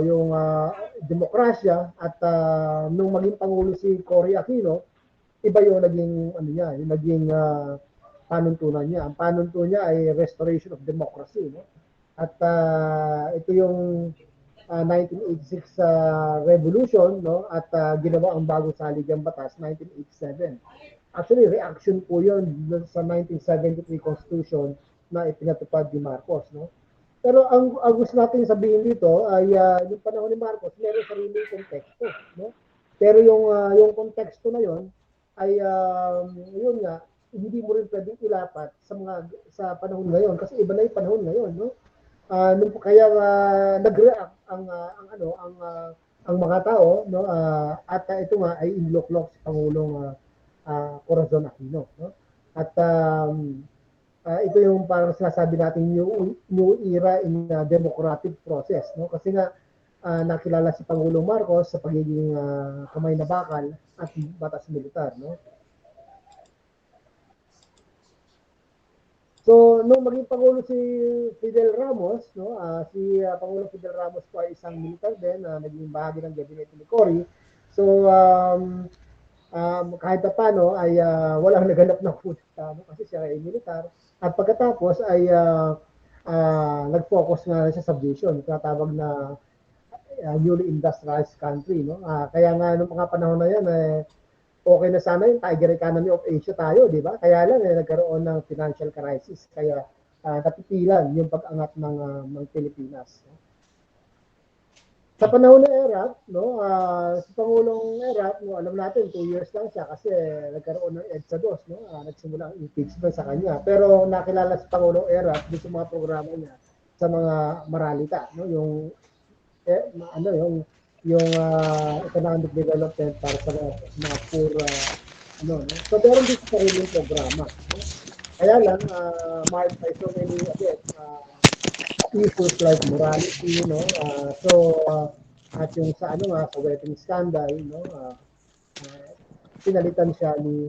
yung demokrasya at nung maging pangulo si Cory Aquino, iba yung naging yung naging panuntunan niya. Ang panuntunan niya ay restoration of democracy, no? At ito yung 1986 revolution, no? At ginawa ang bagong saligang batas 1987. Actually, reaction po yun sa 1973 Constitution na ipinatupad ni Marcos, no? Pero ang gusto natin sabihin dito ay yung panahon ni Marcos, meron sariling konteksto, no? Pero yung konteksto na yon ay yun nga, hindi mo rin pwedeng ilapat sa panahon ngayon kasi iba na yung panahon ngayon, no? Kaya nag-react ang mga tao, no? At ito nga ay inloklok si Pangulong Corazon Aquino, no? At ito yung parang sinasabi natin new era in democratic process, no? Kasi nga nakilala si Pangulong Marcos sa pagiging kamay na bakal at batas militar, no? So, nung maging Pangulo si Fidel Ramos, no, si Pangulong Fidel Ramos po ay isang militar din na naging bahagi ng gabinete ni Cory. So, kahit pa paano ay walang naganap ng kudeta, no, kasi siya ay militar. At pagkatapos ay nag-focus nga siya sa vision, tinatawag na newly industrialized country, no. Kaya nga nung mga panahon na yan okay na sana yung tiger economy of Asia tayo, di ba? Kaya lang nagkaroon ng financial crisis. Kaya napipilan yung pag-angat ng Pilipinas. No? Sa panahon ng ERAP, no, si Pangulong ERAP, no, alam natin 2 years lang siya kasi nagkaroon ng EDSA 2, no? Nagsimula ang impeachment sa kanya. Pero nakilala si Pangulong ERAP sa mga programa niya sa mga maralita, no? Yung economic development para sa mga poor, no? So, meron din sa sariling programa. No? Kaya lang, marked by so many, issues like morality, no? At yung sa sa wedding scandal, no? Pinalitan siya ni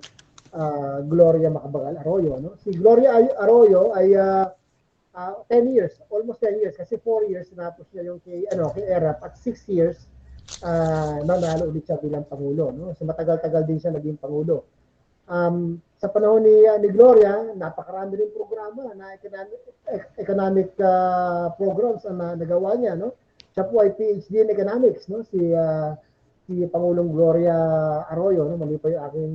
Gloria Macapagal Arroyo, no? Si Gloria Arroyo ay 10 years, almost 10 years, kasi 4 years natapos niya yung kay ERAP at 6 years nanalo ulit siya bilang Pangulo. No? So matagal-tagal din siya naging Pangulo. Sa panahon ni Gloria, napakarami rin programa na economic programs na nagawa niya. No? Siya po ay PhD in economics. No? Si Pangulong Gloria Arroyo, no? Mali pa yung aking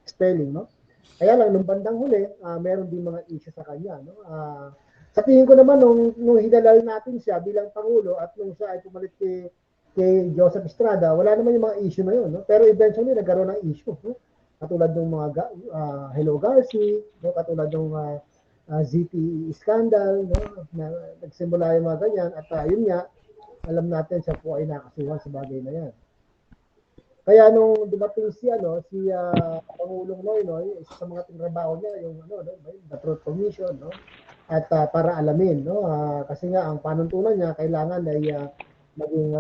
spelling. No? Kaya lang, nung bandang huli, meron din mga issue sa kanya. No? Sa tingin ko naman, nung hinalal natin siya bilang Pangulo at nung siya ay pumalit kay Joseph Estrada, wala naman yung mga issue na yun. No? Pero eventually, nagkaroon ng issue. No? Katulad ng mga Hello Garci, no? Katulad ng ZTE scandal, no? Na nagsimula yung mga ganyan. At yun nga, alam natin siya po ay nakasuhan sa bagay na yan. Kaya nung dumating si Pangulong Noynoy, isa sa mga tinrabaho niya yung the Truth Commission, no? At para alamin, no? Kasi nga ang panuntunan niya kailangan ay maging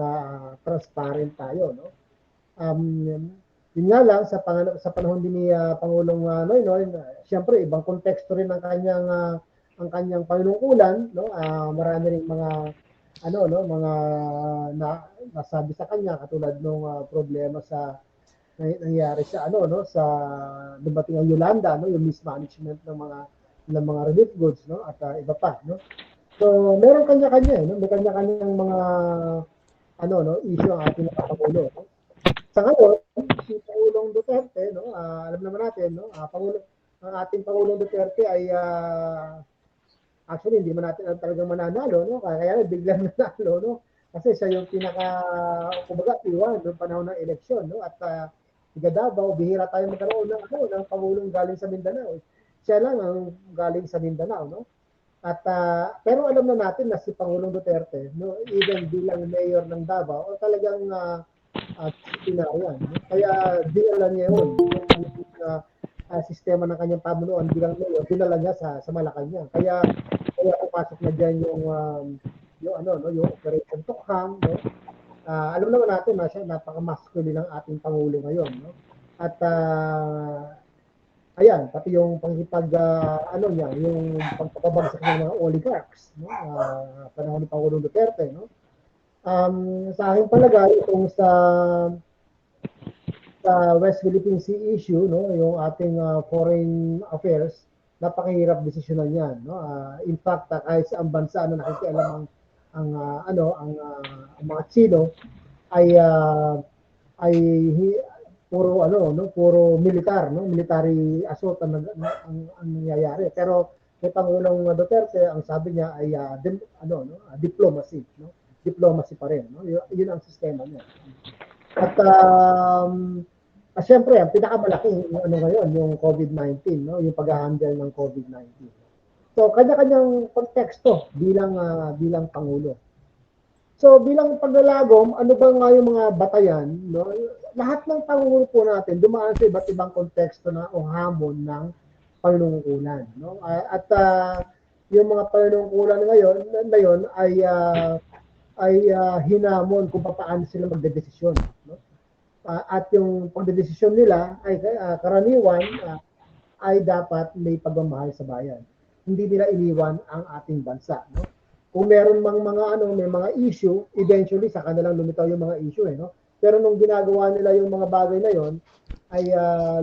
transparent tayo, no? Yun nga lang sa panahon din ni Pangulong Noynoy, siyempre ibang konteksto rin ang kanyang panunungkulan, no? Marami ring mga mga nasabi sa kanya katulad ng problema sa nangyari sa sa dumating ang Yolanda, no, yung mismanagement ng mga relief goods, no, at iba pa, no. So meron kanya-kanya, no, may kanya-kanyang mga issue ang ating Pangulo, no? Sa ngayon, si Pangulong Duterte, no, alam naman natin, no, ang ating Pangulong Duterte ay actually, hindi man natin talagang mananalo, no? Kaya biglang nanalo, no? Kasi siya yung P1 noong panahon ng eleksyon, no? At tiga Davao, bihira tayo magkaroon ng Pangulong galing sa Mindanao. Siya lang ang galing sa Mindanao, no? At pero alam na natin na si Pangulong Duterte, no, even bilang mayor ng Davao, talagang disciplinaryan, no? Kaya dinala niya yun. Sistema ng kanyang pamunuan bilang mayor, dinala niya sa Malacanang. Kaya pumasok na diyan yung Operation Tokhang, no? Alam naman natin na siya napaka-masculine ng ating pangulo ngayon, no? At Ayan, pati yung ano niya, yung pagpapabagsak ng mga oligarchs, no? Panahon ni Pangulong Duterte, no? Sa aking palagay, itong sa West Philippine Sea issue, no, yung ating foreign affairs, napakahirap desisyonan yan, no. In fact, kahit sa ang bansa na nakikialam ang mga Chino ay ay puro puro militar, no, military assault ang nangyayari. Pero kay Pangulong Duterte, ang sabi niya ay diplomacy, no. Diplomacy pa rin, no. Yun ang sistema niya. At siyempre, ang pinakamalaking ngayon, yung COVID-19, no? Yung pag-handle ng COVID-19. So, kanya-kanyang konteksto bilang Pangulo. So, bilang paglalagom, ano ba nga yung mga batayan, no? Lahat ng Pangulo po natin dumaan sa iba't ibang konteksto na o hamon ng panunungkulan, no? At yung mga panunungkulan ngayon na yun ay hinamon kung paano sila magdedesisyon, no? At yung pagdedesisyon nila ay karaniwan ay dapat may pagmamahal sa bayan. Hindi nila iniwan ang ating bansa, no? Kung meron may mga issue, eventually sa kanilang lumitaw yung mga issue, no? Pero nung ginagawa nila yung mga bagay na yon, ay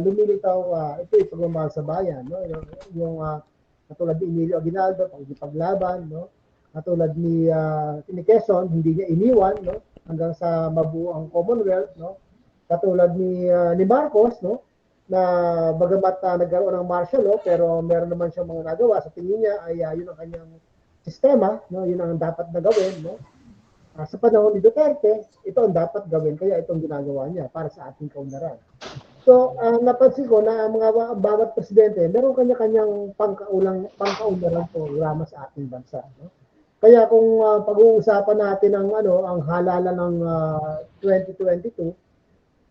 lumilitaw ito yung pagmamahal sa bayan, no? Yung katulad ni Emilio Aguinaldo, paglaban, no? Katulad ni Quezon, hindi niya iniwan, no? Hanggang sa mabuo ang Commonwealth, no? Katulad ni Marcos, no? Na bagamat nagkaroon ng martial law, pero meron naman siyang mga nagawa. Sa tingin niya ay yun ang kanyang sistema, no? Yun ang dapat na gawin, no? Sa panahon ni Duterte, ito ang dapat gawin, kaya itong ginagawa niya para sa ating kaunlaran. So, napansin ko na ang bawat presidente, meron kanya-kanyang pangkaunlaran programa sa ating bansa, no? Kaya kung pag-uusapan natin ang halalan ng 2022,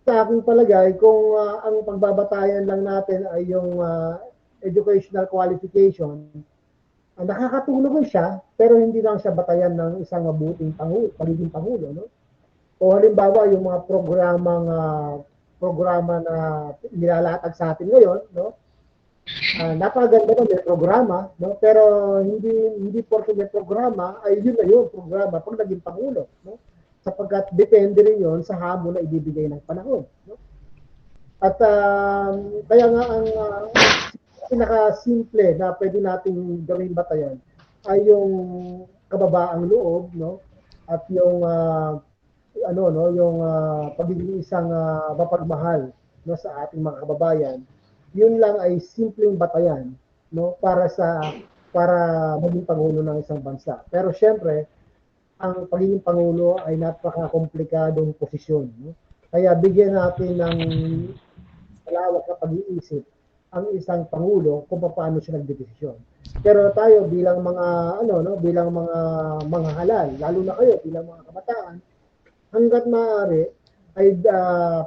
sa aking palagay, kung ang pagbabatayan lang natin ay yung educational qualification, nakakatulong siya, pero hindi lang siya batayan ng isang mabuting pagiging pangulo, no? O halimbawa, yung mga programa na nilalatag sa atin ngayon, no? Napakaganda na may programa, no? Pero hindi porke may programa ay yun na yun programa pag naging pangulo, no? Sapagkat depende rin yun sa hamon na ibibigay ng panahon, no? At kaya nga ang pinaka-simple na pwede nating gawing batayan ay yung kababaang loob, no? At yung yung pagiging isang mapagmahal, no, sa ating mga kababayan. Yun lang ay simpleng batayan, no, para maging pangulo ng isang bansa. Pero syempre, ang pagiging pangulo ay napaka-komplikadong posisyon, no? Kaya bigyan natin ng malawak na pag-iisip ang isang pangulo kung paano siya nagdedesisyon. Pero tayo bilang bilang mga halal, lalo na kayo bilang mga kabataan, hangga't maaari ay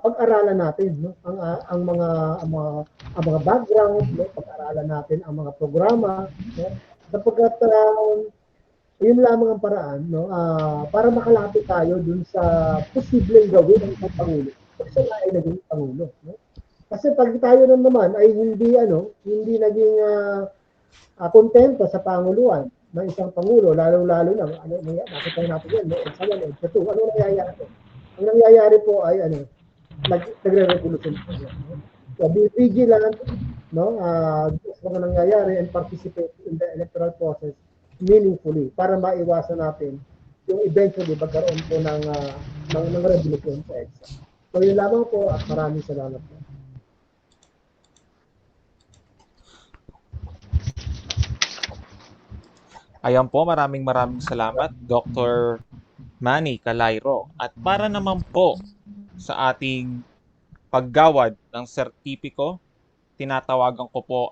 pag-aralan natin, no, ang mga background, no, pag-aralan natin ang mga programa, no, sapagkat yun lamang ang paraan, no, para makalapit tayo dun sa posibleng gawin ng isang pangulo. Kasi siya ay naging pangulo, no? Kasi pag tayo naman ay hindi naging kontento sa panguluan ng isang pangulo, lalo-lalo na nakita natin yan, no, EDSA 1, EDSA 2, ano nangyayari? Ang nangyayari po ay nagre-revolution po yan, no? So be vigilant, no, sa mga nangyayari and participate in the electoral process meaningfully para maiwasan natin yung eventually magkaroon po ng revolution sa EDSA. So yun lamang po at maraming salamat po. Ayan po, maraming salamat, Dr. Manny Calairo. At para naman po sa ating paggawad ng sertipiko, tinatawagan ko po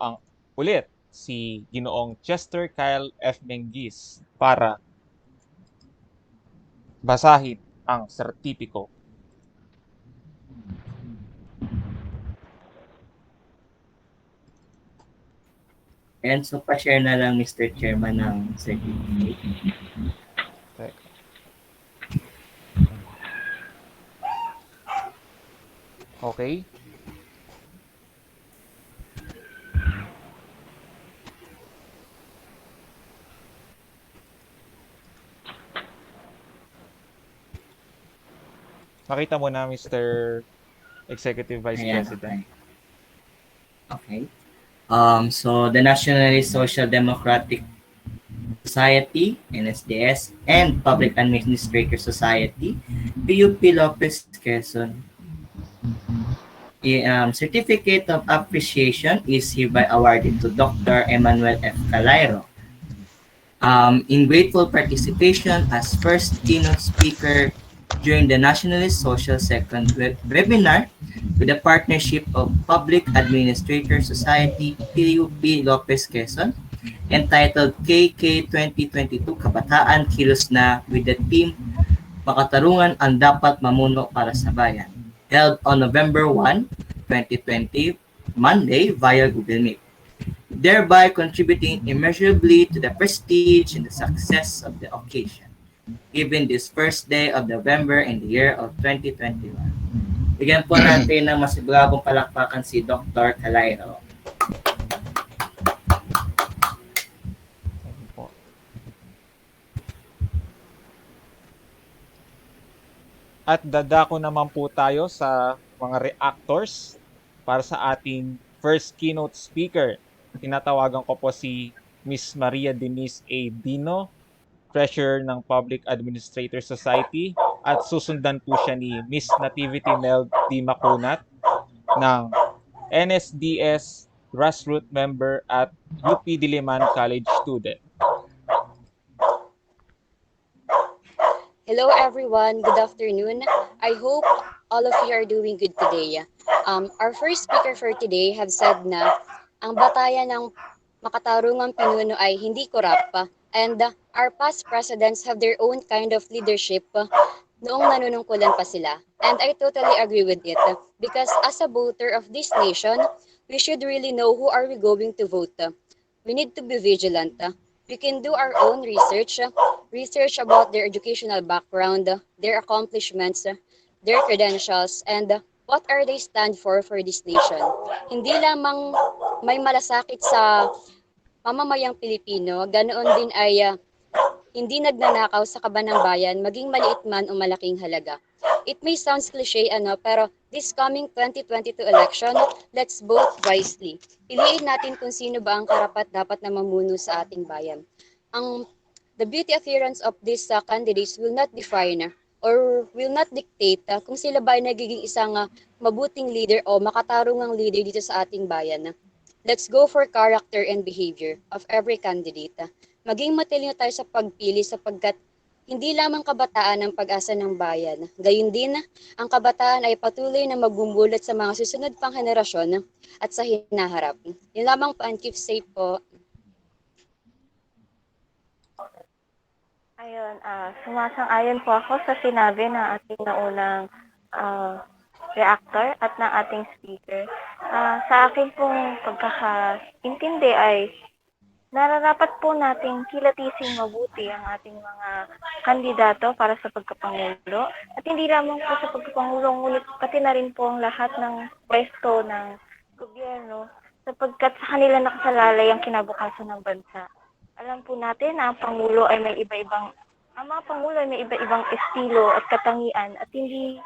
ulit si Ginoong Chester Kyle F. Mengiz para basahin ang sertipiko. And so, pa-share na lang Mr. Chairman ng certificate. Okay. Makita mo na, Mr. Executive Vice Ayan, President. okay. So the Nationalist Social Democratic Society, NSDS, and Public Administrator Society, PUP Lopez Quezon. Certificate of Appreciation is hereby awarded to Dr. Emmanuel F. Calairo in grateful participation as first keynote speaker during the Nationalist Social Second webinar with the partnership of Public Administrator Society, PUP Lopez Quezon, entitled KK 2022 Kabataan Kilos na with the theme Makatarungan ang Dapat Mamuno para sa Bayan, held on November 1, 2020, Monday via Google Meet, thereby contributing immeasurably to the prestige and the success of the occasion, given this first day of November in the year of 2021. Bigyan po natin ng masigurabong palakpakan si Dr. Calairo. Thank you po. At dadako naman po tayo sa mga reactors para sa ating first keynote speaker. Tinatawagan ko po si Miss Maria Denise A. Dino, Treasurer ng Public Administrator Society, at susundan po siya ni Miss Nativity Mel D. Macunat ng NSDS Grassroots Member at UP Diliman College student. Hello everyone, good afternoon. I hope all of you are doing good today. Our first speaker for today have said na ang batayan ng makatarungang pinuno ay hindi korap and our past presidents have their own kind of leadership noong nanunungkulan pa sila. And I totally agree with it because as a voter of this nation, we should really know who are we going to vote. We need to be vigilant. We can do our own research about their educational background, their accomplishments, their credentials, and what are they stand for this nation. Hindi lamang may malasakit sa pamamayang Pilipino, ganoon din ay hindi nagnanakaw sa kaban ng bayan, maging maliit man o malaking halaga. It may sound cliche, pero this coming 2022 election, let's vote wisely. Piliin natin kung sino ba ang karapat-dapat na mamuno sa ating bayan. The beauty appearance of these candidates will not define or will not dictate kung sila ba ay nagiging isang mabuting leader o makatarungang leader dito sa ating bayan. Let's go for character and behavior of every candidate. Maging matalino tayo sa pagpili sapagkat hindi lamang kabataan ang pag-asa ng bayan. Gayun din, ang kabataan ay patuloy na magbumulot sa mga susunod pang henerasyon at sa hinaharap. Yun lamang po, and keep safe po. Ayun, sumasang-ayon po ako sa sinabi ng ating naunang reactor at ng ating speaker. Sa akin pong pagkakaintindi ay nararapat po nating kilatisin mabuti ang ating mga kandidato para sa pagkapangulo. At hindi lamang po sa pagkapangulo, ngunit pati na rin po ang lahat ng pwesto ng gobyerno sapagkat sa kanila nakasalalay ang kinabukasan ng bansa. Alam po natin na ang Pangulo ay may iba-ibang estilo at katangian at hindi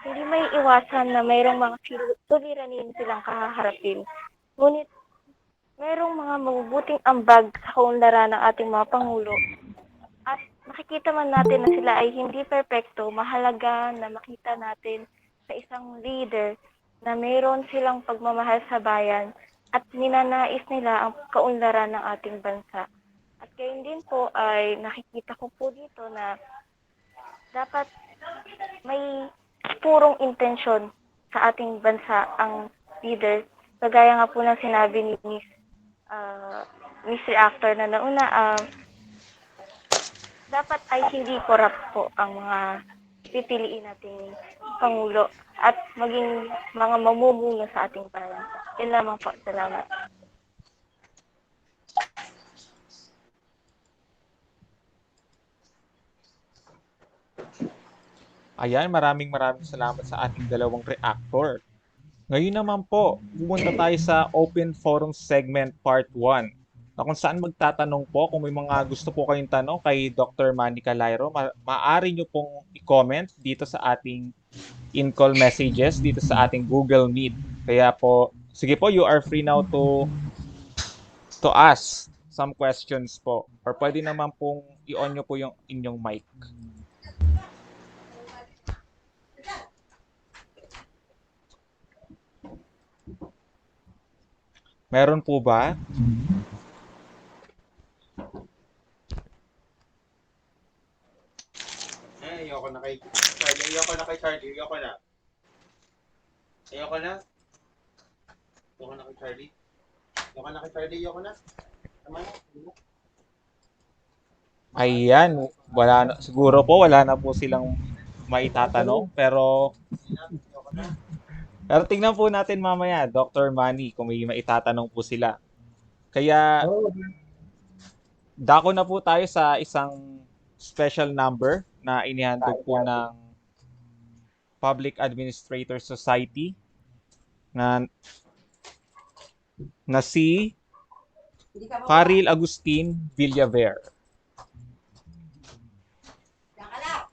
may iwasan na mayroong mga suliranin silang kaharapin. Ngunit mayroong mga mabubuting ambag sa kaunlaran ng ating mga Pangulo. At makikita man natin na sila ay hindi perpekto, mahalaga na makita natin sa isang leader na mayroon silang pagmamahal sa bayan at ninanais nila ang kaunlaran ng ating bansa. At gayon din po ay nakikita ko po dito na dapat may purong intensyon sa ating bansa ang leader. Kagaya nga po ng sinabi ni Miss Reactor na nauna, dapat ay hindi corrupt po ang mga pipiliin nating Pangulo at maging mga mamumuno sa ating bayan. Yun lamang po. Salamat. Ayan, maraming salamat sa ating dalawang reactor. Ngayon naman po, pumunta tayo sa Open Forum Segment Part 1. na kung saan magtatanong po kung may mga gusto po kayong tanong kay Dr. Manny Calairo, maaari nyo pong i-comment dito sa ating in-call messages dito sa ating Google Meet. Kaya po, sige po, you are free now to ask some questions po. Or pwede naman pong i-on nyo po yung inyong mic. Meron po ba? Ayoko na kay Charlie. Ayoko na kay Charlie. Ayoko na. Ayoko na. Ayoko na kay Charlie. Ayoko na kay Charlie. Ayoko na. Tama na. Ayan, wala na, siguro po wala na po silang maitatanong, pero tingnan po natin mamaya, Dr. Manny, kung may maitatanong po sila. Kaya Oh, dako na po tayo sa isang special number na inihandog po ng Public Administrator Society na si Faril Agustin Villaver. Diyan ka lang.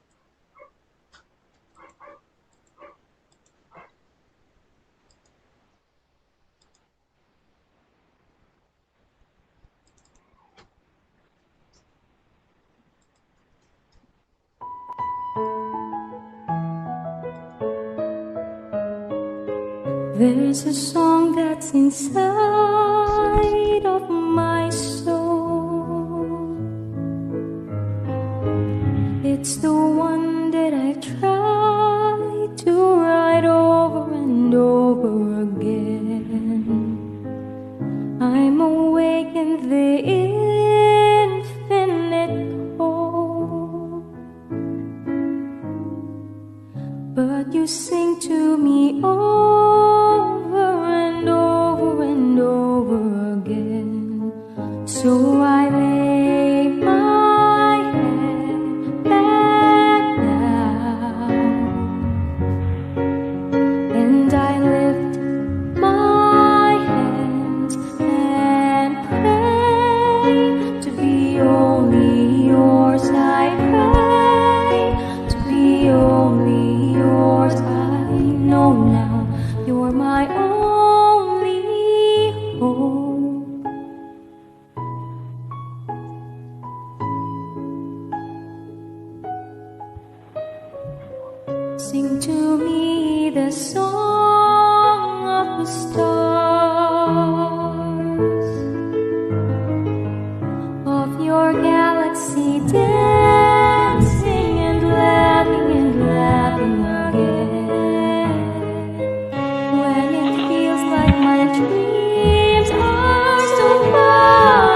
There's a song that's inside of my soul. It's the one that I try to write over and over again. I'm awake in the infinite cold, but you sing to me over and over and over again. So I lay my head back down and I lift my hands and pray to be only yours. I pray to be only yours. I know now you're my only hope. Sing to me the song of the stars, of your galaxy dancing and laughing again. When it feels like my dreams are so far,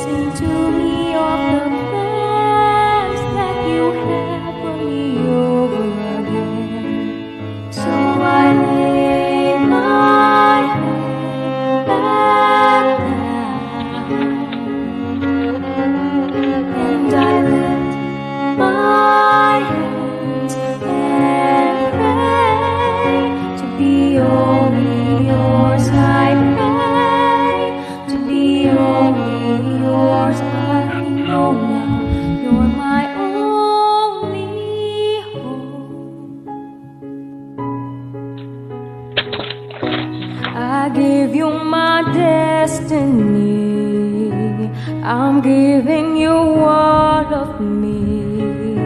sing to me of the plans that you have for me over again. So I lay my head back down and I lift my hands and pray to be only yours. I pray to be only yours. I know now you're my only hope. I give you my destiny. I'm giving you all of me.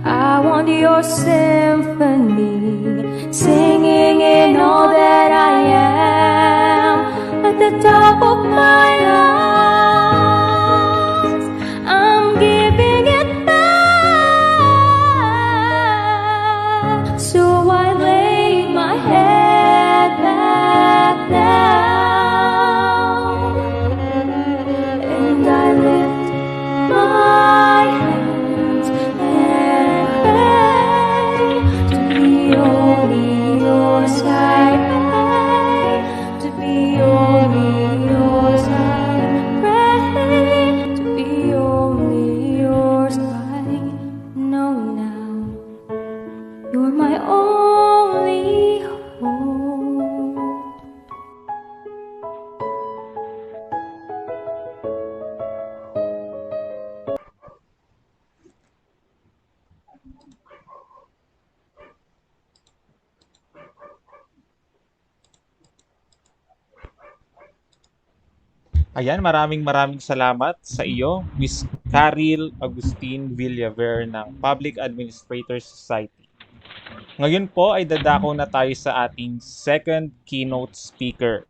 I want your symphony, singing in all that I am. At the top of my lungs, I'm giving it back. So I lay my head back down and I lift my hands and pray to be yours. Ayan, maraming salamat sa iyo, Miss Caril Agustin Villaver ng Public Administrators Society. Ngayon po ay dadako na tayo sa ating second keynote speaker.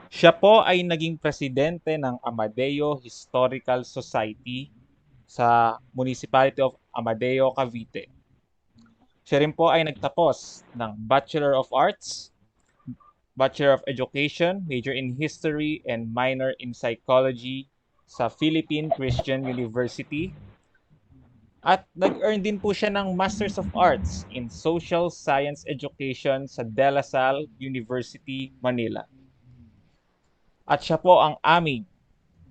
Siya po ay naging presidente ng Amadeo Historical Society sa Municipality of Amadeo, Cavite. Siya rin po ay nagtapos ng Bachelor of Arts, Bachelor of Education, major in History, and minor in Psychology sa Philippine Christian University. At nag-earn din po siya ng Masters of Arts in Social Science Education sa De La Salle University, Manila. At siya po ang aming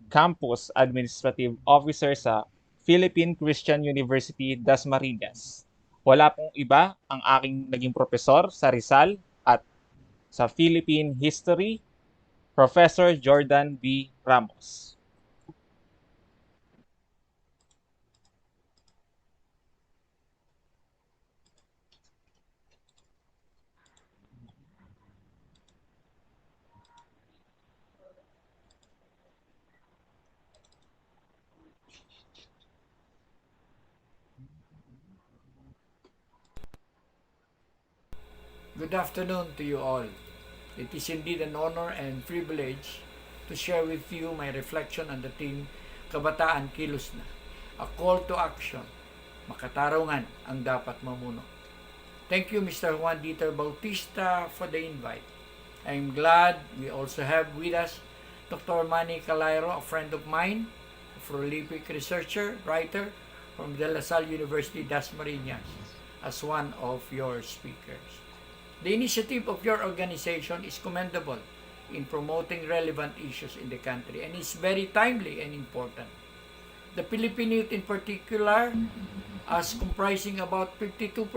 Campus Administrative Officer sa Philippine Christian University, Dasmariñas. Wala pong iba ang aking naging profesor sa Rizal at sa Philippine History, Professor Jordan B. Ramos. Good afternoon to you all. It is indeed an honor and privilege to share with you my reflection on the theme Kabataan Kilos Na, a call to action, makatarungan ang dapat mamuno. Thank you Mr. Juan Dieter Bautista for the invite. I am glad we also have with us Dr. Manny Calairo, a friend of mine, a prolific researcher, writer from De La Salle University, Dasmariñas, as one of your speakers. The initiative of your organization is commendable in promoting relevant issues in the country and is very timely and important. The Philippine youth in particular, as comprising about 52%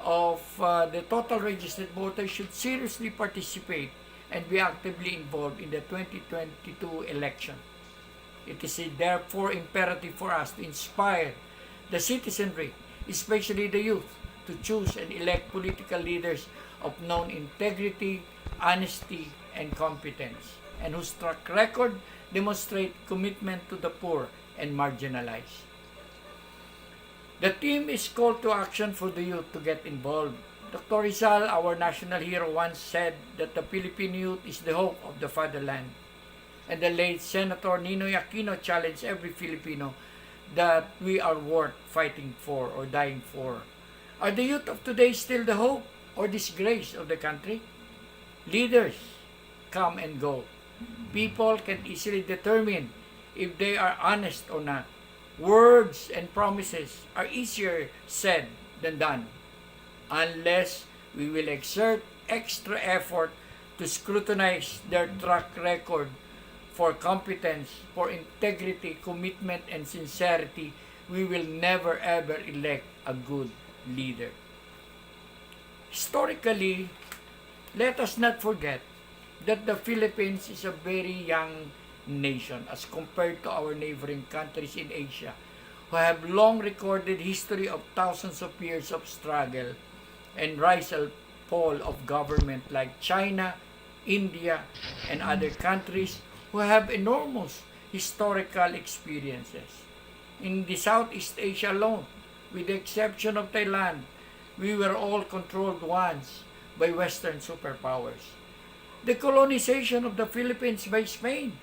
of the total registered voters, should seriously participate and be actively involved in the 2022 election. It is therefore imperative for us to inspire the citizenry, especially the youth, to choose and elect political leaders of known integrity, honesty, and competence, and whose track record demonstrate commitment to the poor and marginalized. The team is called to action for the youth to get involved. Dr. Rizal, our national hero, once said that the Philippine youth is the hope of the fatherland. And the late Senator Ninoy Aquino challenged every Filipino that we are worth fighting for or dying for. Are the youth of today still the hope or disgrace of the country? Leaders come and go. People can easily determine if they are honest or not. Words and promises are easier said than done, unless we will exert extra effort to scrutinize their track record for competence, for integrity, commitment, and sincerity. We will never ever elect a good leader. Historically, let us not forget that the Philippines is a very young nation as compared to our neighboring countries in Asia, who have long recorded history of thousands of years of struggle and rise and fall of government like China, India, and other countries who have enormous historical experiences. In the Southeast Asia alone, with the exception of Thailand, we were all controlled once by Western superpowers. The colonization of the Philippines by Spain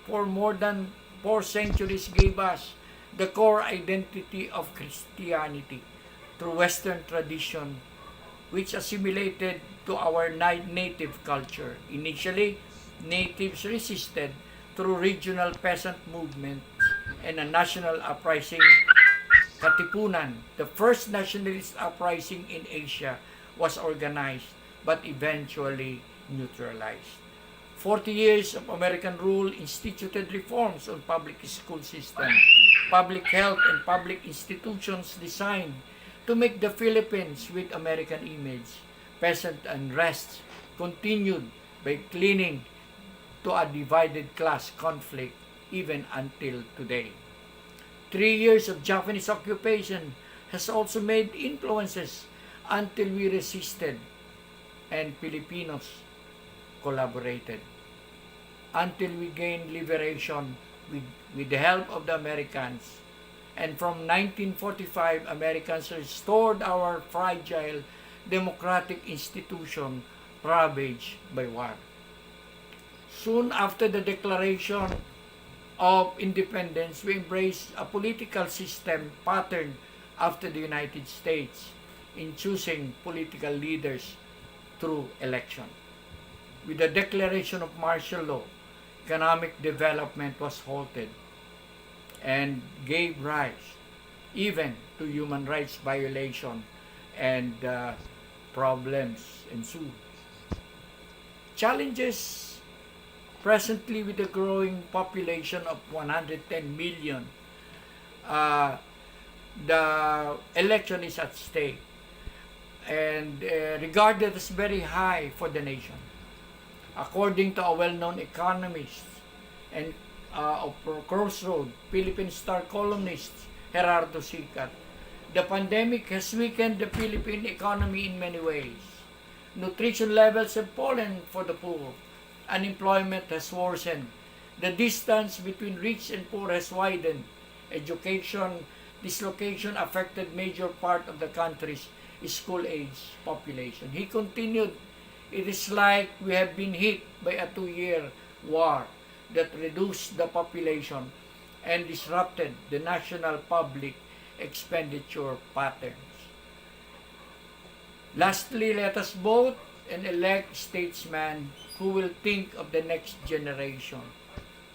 for more than 4 centuries gave us the core identity of Christianity through Western tradition, which assimilated to our native culture. Initially, natives resisted through regional peasant movement and a national uprising. Katipunan, the first nationalist uprising in Asia, was organized but eventually neutralized. 40 years of American rule instituted reforms on public school system, public health, and public institutions designed to make the Philippines with American image. Peasant unrest continued by clinging to a divided class conflict even until today. 3 years of Japanese occupation has also made influences until we resisted, and Filipinos collaborated until we gained liberation with the help of the Americans. And from 1945, Americans restored our fragile democratic institution ravaged by war. Soon after the Declaration of Independence, we embraced a political system patterned after the United States in choosing political leaders through election. With the declaration of martial law, economic development was halted and gave rise even to human rights violation, and problems ensued. Challenges presently with the growing population of 110 million, the election is at stake and regarded as very high for the nation. According to a well-known economist and of Crossroad, Philippine Star columnist Gerardo Sicat, the pandemic has weakened the Philippine economy in many ways. Nutrition levels have fallen for the poor. Unemployment has worsened. The distance between rich and poor has widened. Education dislocation affected major part of the country's school-age population. He continued, "It is like we have been hit by a 2-year war that reduced the population and disrupted the national public expenditure patterns." Lastly, let us vote and elect statesmen who will think of the next generation.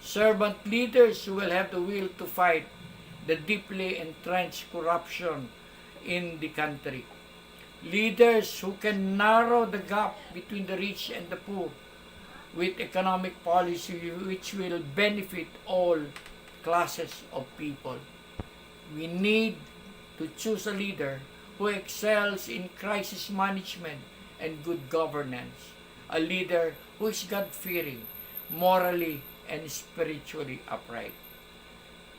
Servant leaders who will have the will to fight the deeply entrenched corruption in the country. Leaders who can narrow the gap between the rich and the poor with economic policy which will benefit all classes of people. We need to choose a leader who excels in crisis management and good governance. A leader who is God-fearing, morally and spiritually upright.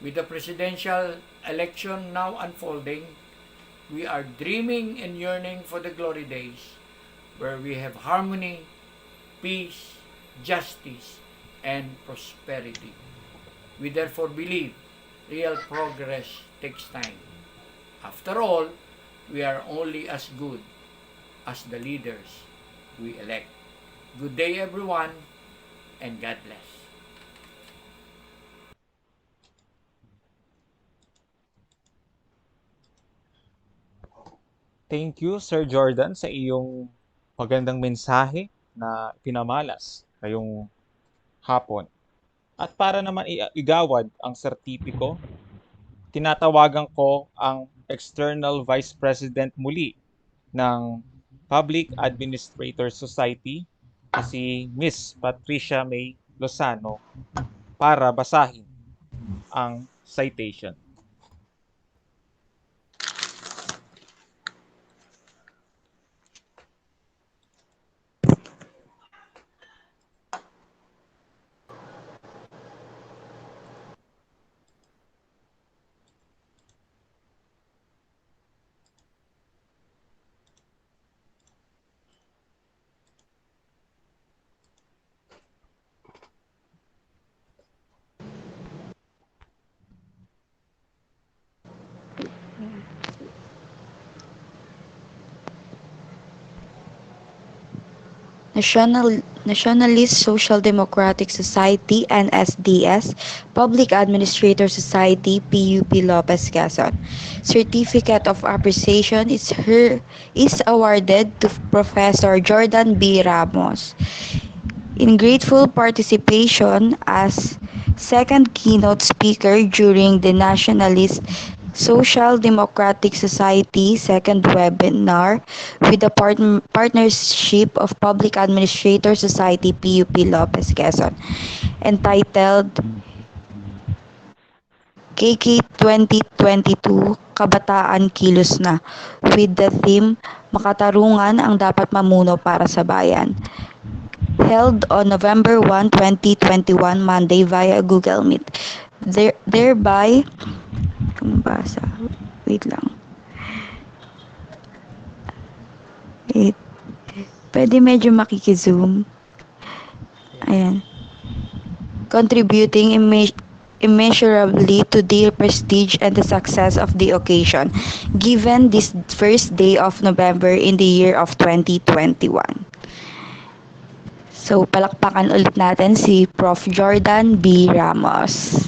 With the presidential election now unfolding, we are dreaming and yearning for the glory days where we have harmony, peace, justice, and prosperity. We therefore believe real progress takes time. After all, we are only as good as the leaders we elect. Good day, everyone, and God bless. Thank you, Sir Jordan, sa iyong magandang mensahe na pinamalas ngayong hapon. At para naman igawad ang sertipiko, tinatawagan ko ang External Vice President muli ng Public Administrator Society na si Miss Patricia May Lozano para basahin ang citation. Nationalist Social Democratic Society (NSDS), Public Administrator Society (PUP) Lopez Quezon. Certificate of Appreciation is awarded to Professor Jordan B. Ramos in grateful participation as second keynote speaker during the Nationalist Social Democratic Society second webinar with the partnership of Public Administrator Society PUP Lopez Quezon, entitled KK 2022 Kabataan Kilos Na, with the theme Makatarungan ang dapat mamuno para sa bayan. Held on November 1, 2021, Monday via Google Meet. Thereby, wait lang. Pwede medyo makikizoom. Ayan. Contributing immeasurably to the prestige and the success of the occasion, given this first day of November in the year of 2021. So, palakpakan ulit natin si Prof. Jordan B. Ramos.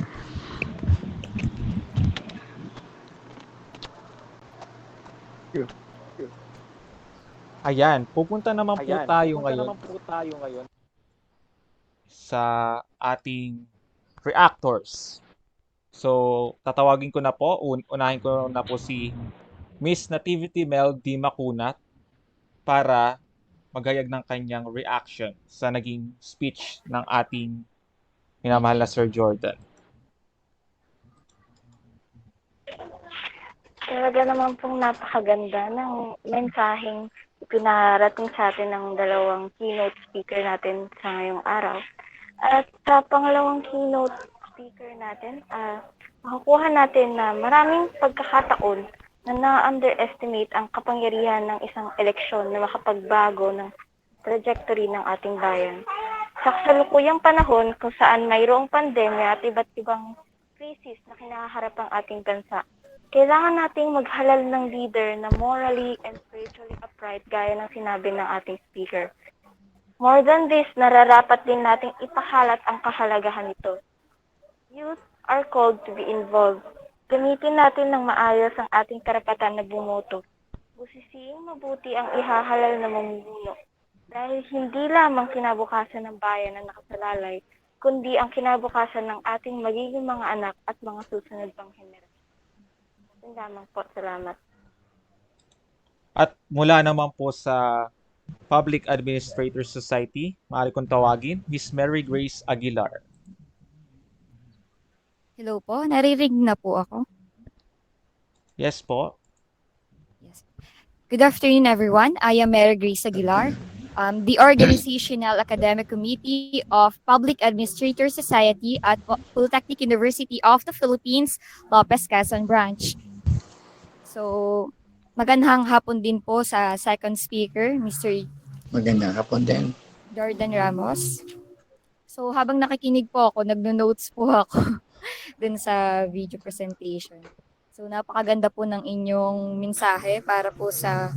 Ayan, pupunta naman po tayo ngayon sa ating reactors. So, tatawagin ko na po, unahin ko na po si Miss Nativity Mel D. Macunat para maghayag ng kanyang reaction sa naging speech ng ating minamahal na Sir Jordan. Talaga naman pong napakaganda ng mensaheng pinarating sa atin ng dalawang keynote speaker natin sa ngayong araw. At sa pangalawang keynote speaker natin, makukuha natin na maraming pagkakataon na na-underestimate ang kapangyarihan ng isang eleksyon na makapagbago ng trajectory ng ating bayan. Sa kasalukuyang panahon kung saan mayroong pandemya at iba't ibang krisis na kinaharap ang ating bansa, kailangan nating maghalal ng leader na morally and spiritually upright gaya ng sinabi ng ating speaker. More than this, nararapat din nating ipakalat ang kahalagahan nito. Youth are called to be involved. Gamitin natin ng maayos ang ating karapatan na bumoto. Busisiing mabuti ang ihahalal na mamumuno. Dahil hindi lamang kinabukasan ng bayan ang nakasalalay, kundi ang kinabukasan ng ating magiging mga anak at mga susunod pang henerasyon. Yun lamang po. Salamat. At mula naman po sa Public Administrator Society, maaari kong tawagin, Miss Mary Grace Aguilar. Hello po, naririnig na po ako. Yes po. Yes. Good afternoon, everyone. I am Mary Grace Aguilar, the Organizational Academic Committee of Public Administrator Society at Polytechnic University of the Philippines, Lopez Quezon Branch. So, magandang hapon din po sa second speaker, Mr. Magandang hapon din. Jordan Ramos. So, habang nakikinig po ako, nagno-notes po ako dun sa video presentation. So, napakaganda po ng inyong mensahe para po sa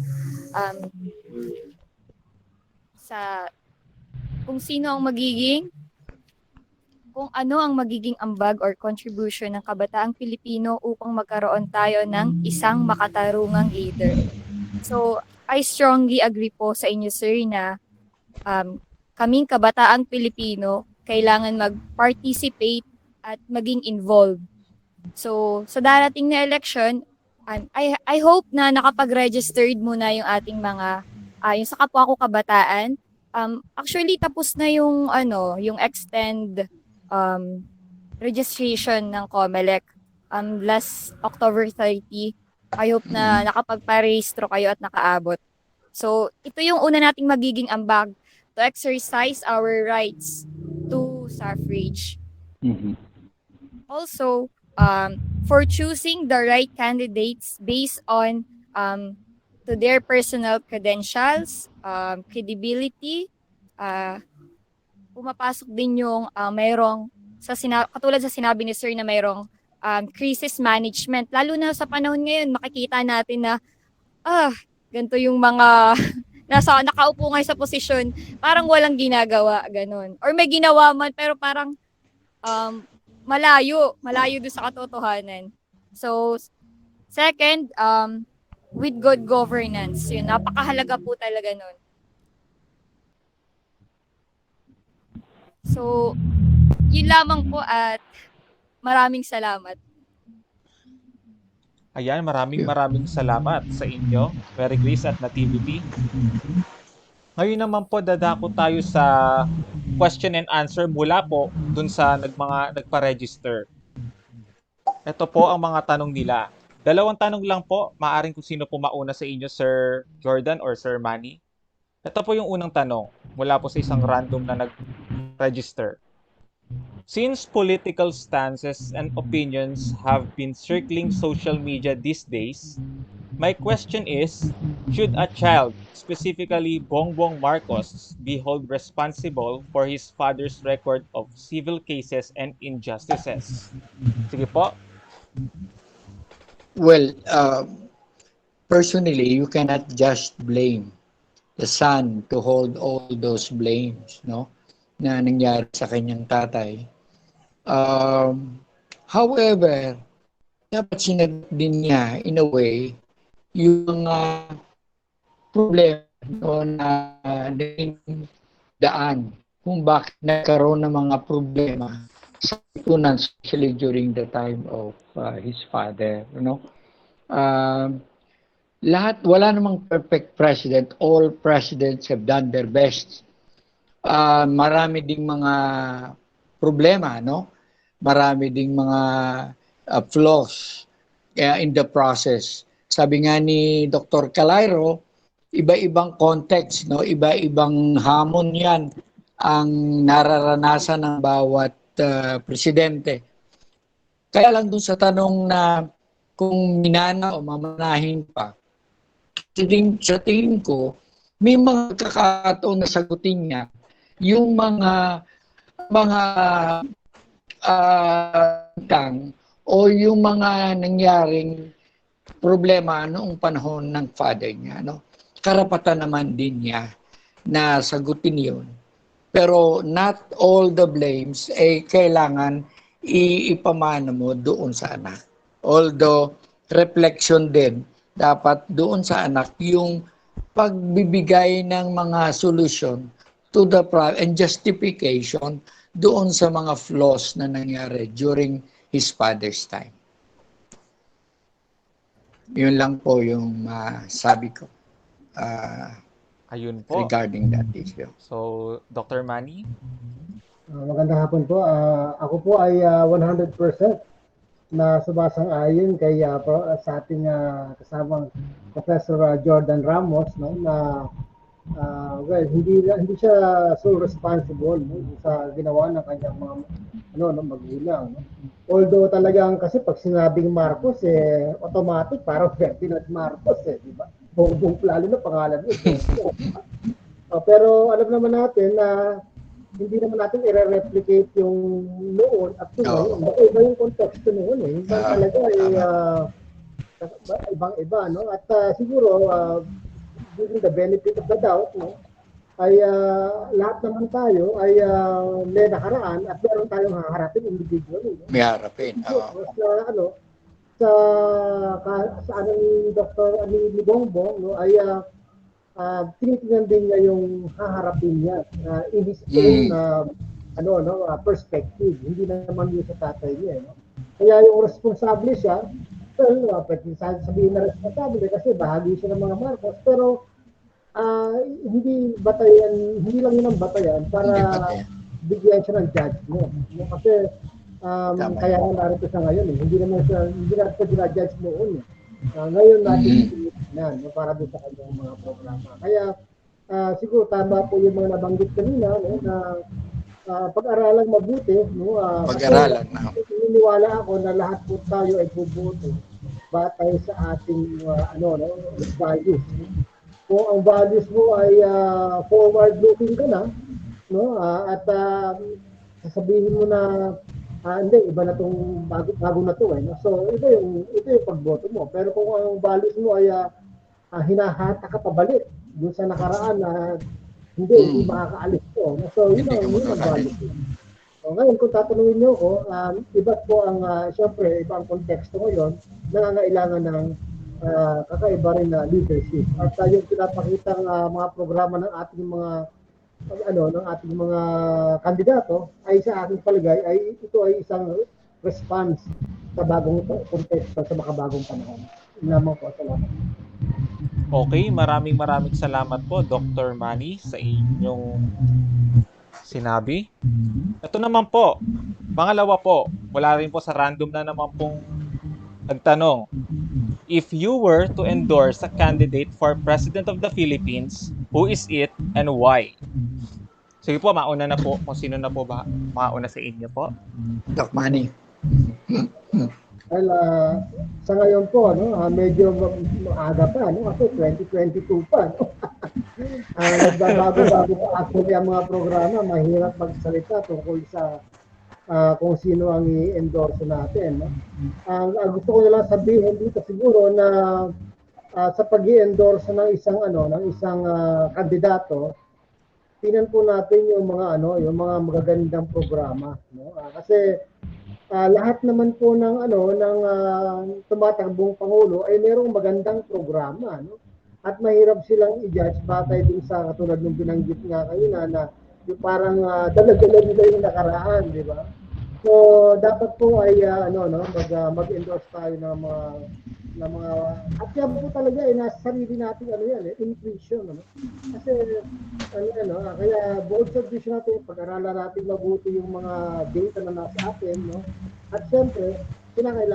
kung ano ang magiging ambag or contribution ng kabataang Pilipino upang magkaroon tayo ng isang makatarungang leader. So, I strongly agree po sa inyo, sir, na kaming kabataang Pilipino kailangan mag-participate at maging involved. So, sa darating na election, I hope na nakapag-registered muna yung ating mga, yung sa kapwa ko kabataan. Actually, tapos na yung extend registration ng COMELEC last October 30. I hope na nakapagparehistro kayo at nakaabot. So, ito yung una nating magiging ambag to exercise our rights to suffrage. Mm-hmm. Also, for choosing the right candidates based on to their personal credentials, credibility, pumapasok din yung mayroong katulad sa sinabi ni sir na mayroong crisis management. Lalo na sa panahon ngayon, makikita natin na ganito yung mga nakaupo ngayon sa posisyon, parang walang ginagawa, ganun. Or may ginawa man pero parang malayo doon sa katotohanan. So, second, with good governance. Yun, napakahalaga po talaga nun. So, yun lamang po at maraming salamat. Ayan, maraming salamat sa inyo, Mary Grace at Nativity. Ngayon naman po, dadako tayo sa question and answer mula po dun sa nagpa-register. Ito po ang mga tanong nila. 2 tanong lang po, maaring kung sino po mauna sa inyo, Sir Jordan or Sir Manny. Ito po yung unang tanong mula po sa isang random na nag-register. Since political stances and opinions have been circling social media these days, my question is, should a child, specifically Bongbong Marcos, be held responsible for his father's record of civil cases and injustices? Sige po. Well, personally, you cannot just blame the son to hold all those blames, no, na nangyari sa kanyang tatay. However, dapat sinagot din niya, in a way, yung mga problema no, na naging daan kung bakit nagkaroon ng mga problema sa lipunan, especially during the time of his father. Lahat, wala namang perfect president. All presidents have done their best. Marami ding mga problema, no? Marami ding mga flaws in the process. Sabi nga ni Dr. Calairo, iba-ibang context, no? Iba-ibang hamon yan ang nararanasan ng bawat presidente. Kaya lang dun sa tanong na kung minana o mamanahin pa, sa tingin ko, may mga kakataon na sagutin niya yung mga o yung mga nangyaring problema noong panahon ng father niya. No? Karapatan naman din niya na sagutin yun. Pero not all the blames ay kailangan ipamana mo doon sa anak. Although, reflection din, dapat doon sa anak yung pagbibigay ng mga solution to the problem and justification doon sa mga flaws na nangyari during his father's time. Yun lang po yung sabi ko Ayun po. regarding that issue. So, Dr. Manny? Magandang hapon po. Ako po ay 100% na sumasang-ayon kay sa ating kasamang Professor Jordan Ramos, no, na well, hindi siya so responsible, no, sa ginawa ng kanyang mga magulang. No. Although talagang kasi pag sinabing Marcos, automatic parang Ferdinand Marcos, di ba? Bongbong, lalo na pangalan mo. Pero alam naman natin na hindi naman natin i-replicate yung noon at ngayon. Iba yung konteksto noon eh. Ibang talaga ibang-iba, no? At siguro, giving the benefit of the doubt, no? Ay lahat naman tayo ay may nakaraan at meron tayong haharapin individually. No? May harapin. Sa ni Dr. ni Bongbong, no, ay tinitingnan din niya yung haharapin niya in his own perspective. Hindi naman yung sa tatay niya. No? Kaya yung responsable siya, well, pwede sabihin na responsable kasi bahagi siya ng mga Marcos, pero hindi lang yun ang batayan para bigyan siya ng judgment. No? Kasi kaya nga narito siya ngayon. Hindi natin siya ginajudge noon. Ngayon natin na para doon sa kanyang mga programa. Kaya siguro tama po yung mga nabanggit kanina, no, na pag-aralang mabuti, no, pag-aralan na. Naniniwala ako na lahat po tayo ay bubuto batay sa ating values. Kung ang values mo ay forward looking ka na, no, at sasabihin mo na hindi, iba na itong bago na ito. No? So, ito yung pagboto mo. Pero kung ang values mo ay hinahata ka pabalik doon sa nakaraan na hindi makakaalis ko. No? So, yun ang values mo. So, ngayon, kung tatanungin niyo ko, iba po ang, syempre, iba ang konteksto ngayon, nangangailangan ng kakaiba rin na leadership. At yung pinapakitang mga programa ng ating mga ng ating mga kandidato ay sa aking palagay ay ito ay isang response sa bagong konteksto, sa makabagong panahon. Lamang po, salamat. Okay, maraming salamat po, Dr. Manny, sa inyong sinabi. Ito naman po, pangalawa po, wala rin po sa random na naman pong nagtanong. If you were to endorse a candidate for President of the Philippines, who is it and why? Sige po, mauna na po. Kung sino na po ba mauna sa inyo po. Doc Manny. Well, sa ngayon po, medyo maaga pa, kasi 2022 pa. Nagbabago-bago pa actually ang mga programa. Mahirap magsalita tungkol sa kung sino ang i-endorse natin. Ang gusto ko na lang sabihin dito siguro na sa pag-i-endorse ng isang kandidato, tingnan po natin yung mga magagandang programa, kasi lahat naman po ng tumatakbong pangulo ay mayroong magandang programa, at mahirap silang i-judge batay din sa katulad ng binanggit nga kayo na yung parang dala-dala nila yung nakaraan, di ba? So dapat po ay mag-endorse tayo ng mga at yan po talaga nasa sarili natin intuition, kasi kaya bold subdivision natin, pag-aralan natin mabuti yung mga data na nasa atin, at syempre kailangan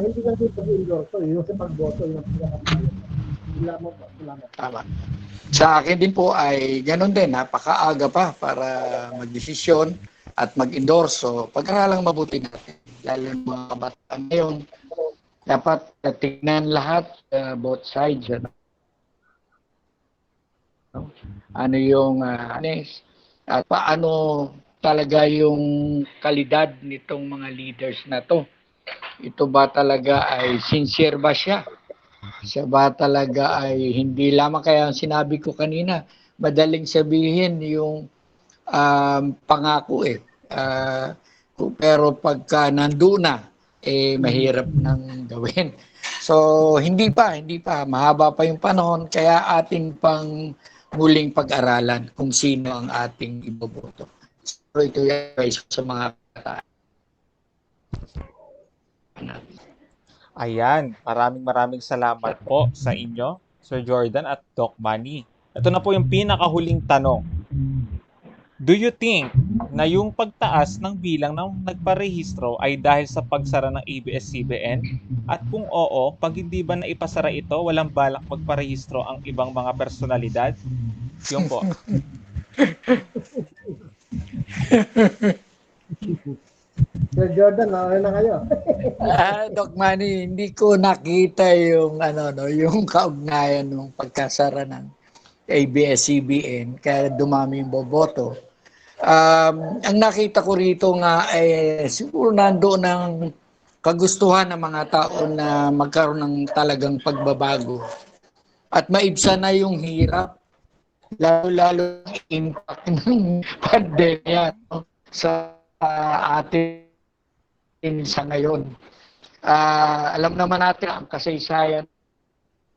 hindi lang yung pag-endorse, yung sa pagboto yung Salamat. Tama. Sa akin din po ay ganoon din, napakaaga pa para magdesisyon at mag-endorso. Pag-aralang mabuti natin, lalo ng mga kabataan ngayon, dapat tingnan lahat, both sides. Ano yung honest, at paano talaga yung kalidad nitong mga leaders na to. Ito ba talaga ay sincere ba siya? Siya ba talaga ay hindi lamang, kaya ang sinabi ko kanina, madaling sabihin yung pangako pero pagka nandun na, mahirap nang gawin. So hindi pa, mahaba pa yung panahon, kaya atin pang muling pag-aralan kung sino ang ating iboboto. So ito yung sa mga kataan. Ayan, maraming salamat po sa inyo, Sir Jordan at Doc Manny. Ito na po yung pinakahuling tanong. Do you think na yung pagtaas ng bilang ng nagparehistro ay dahil sa pagsara ng ABS-CBN? At kung oo, pag hindi ba naipasara ito, walang balak magparehistro ang ibang mga personalidad? Yung po. Sir Jordan, okay na kayo. Doc Manny, hindi ko nakita yung yung kaugnayan ng pagkasara ng ABS-CBN kaya dumami yung boboto. Ang nakita ko rito nga ay siguro nandoon ng kagustuhan ng mga tao na magkaroon ng talagang pagbabago at maibsan na yung hirap, lalo impact ng pandemya sa atin sa ngayon. Alam naman natin ang kasaysayan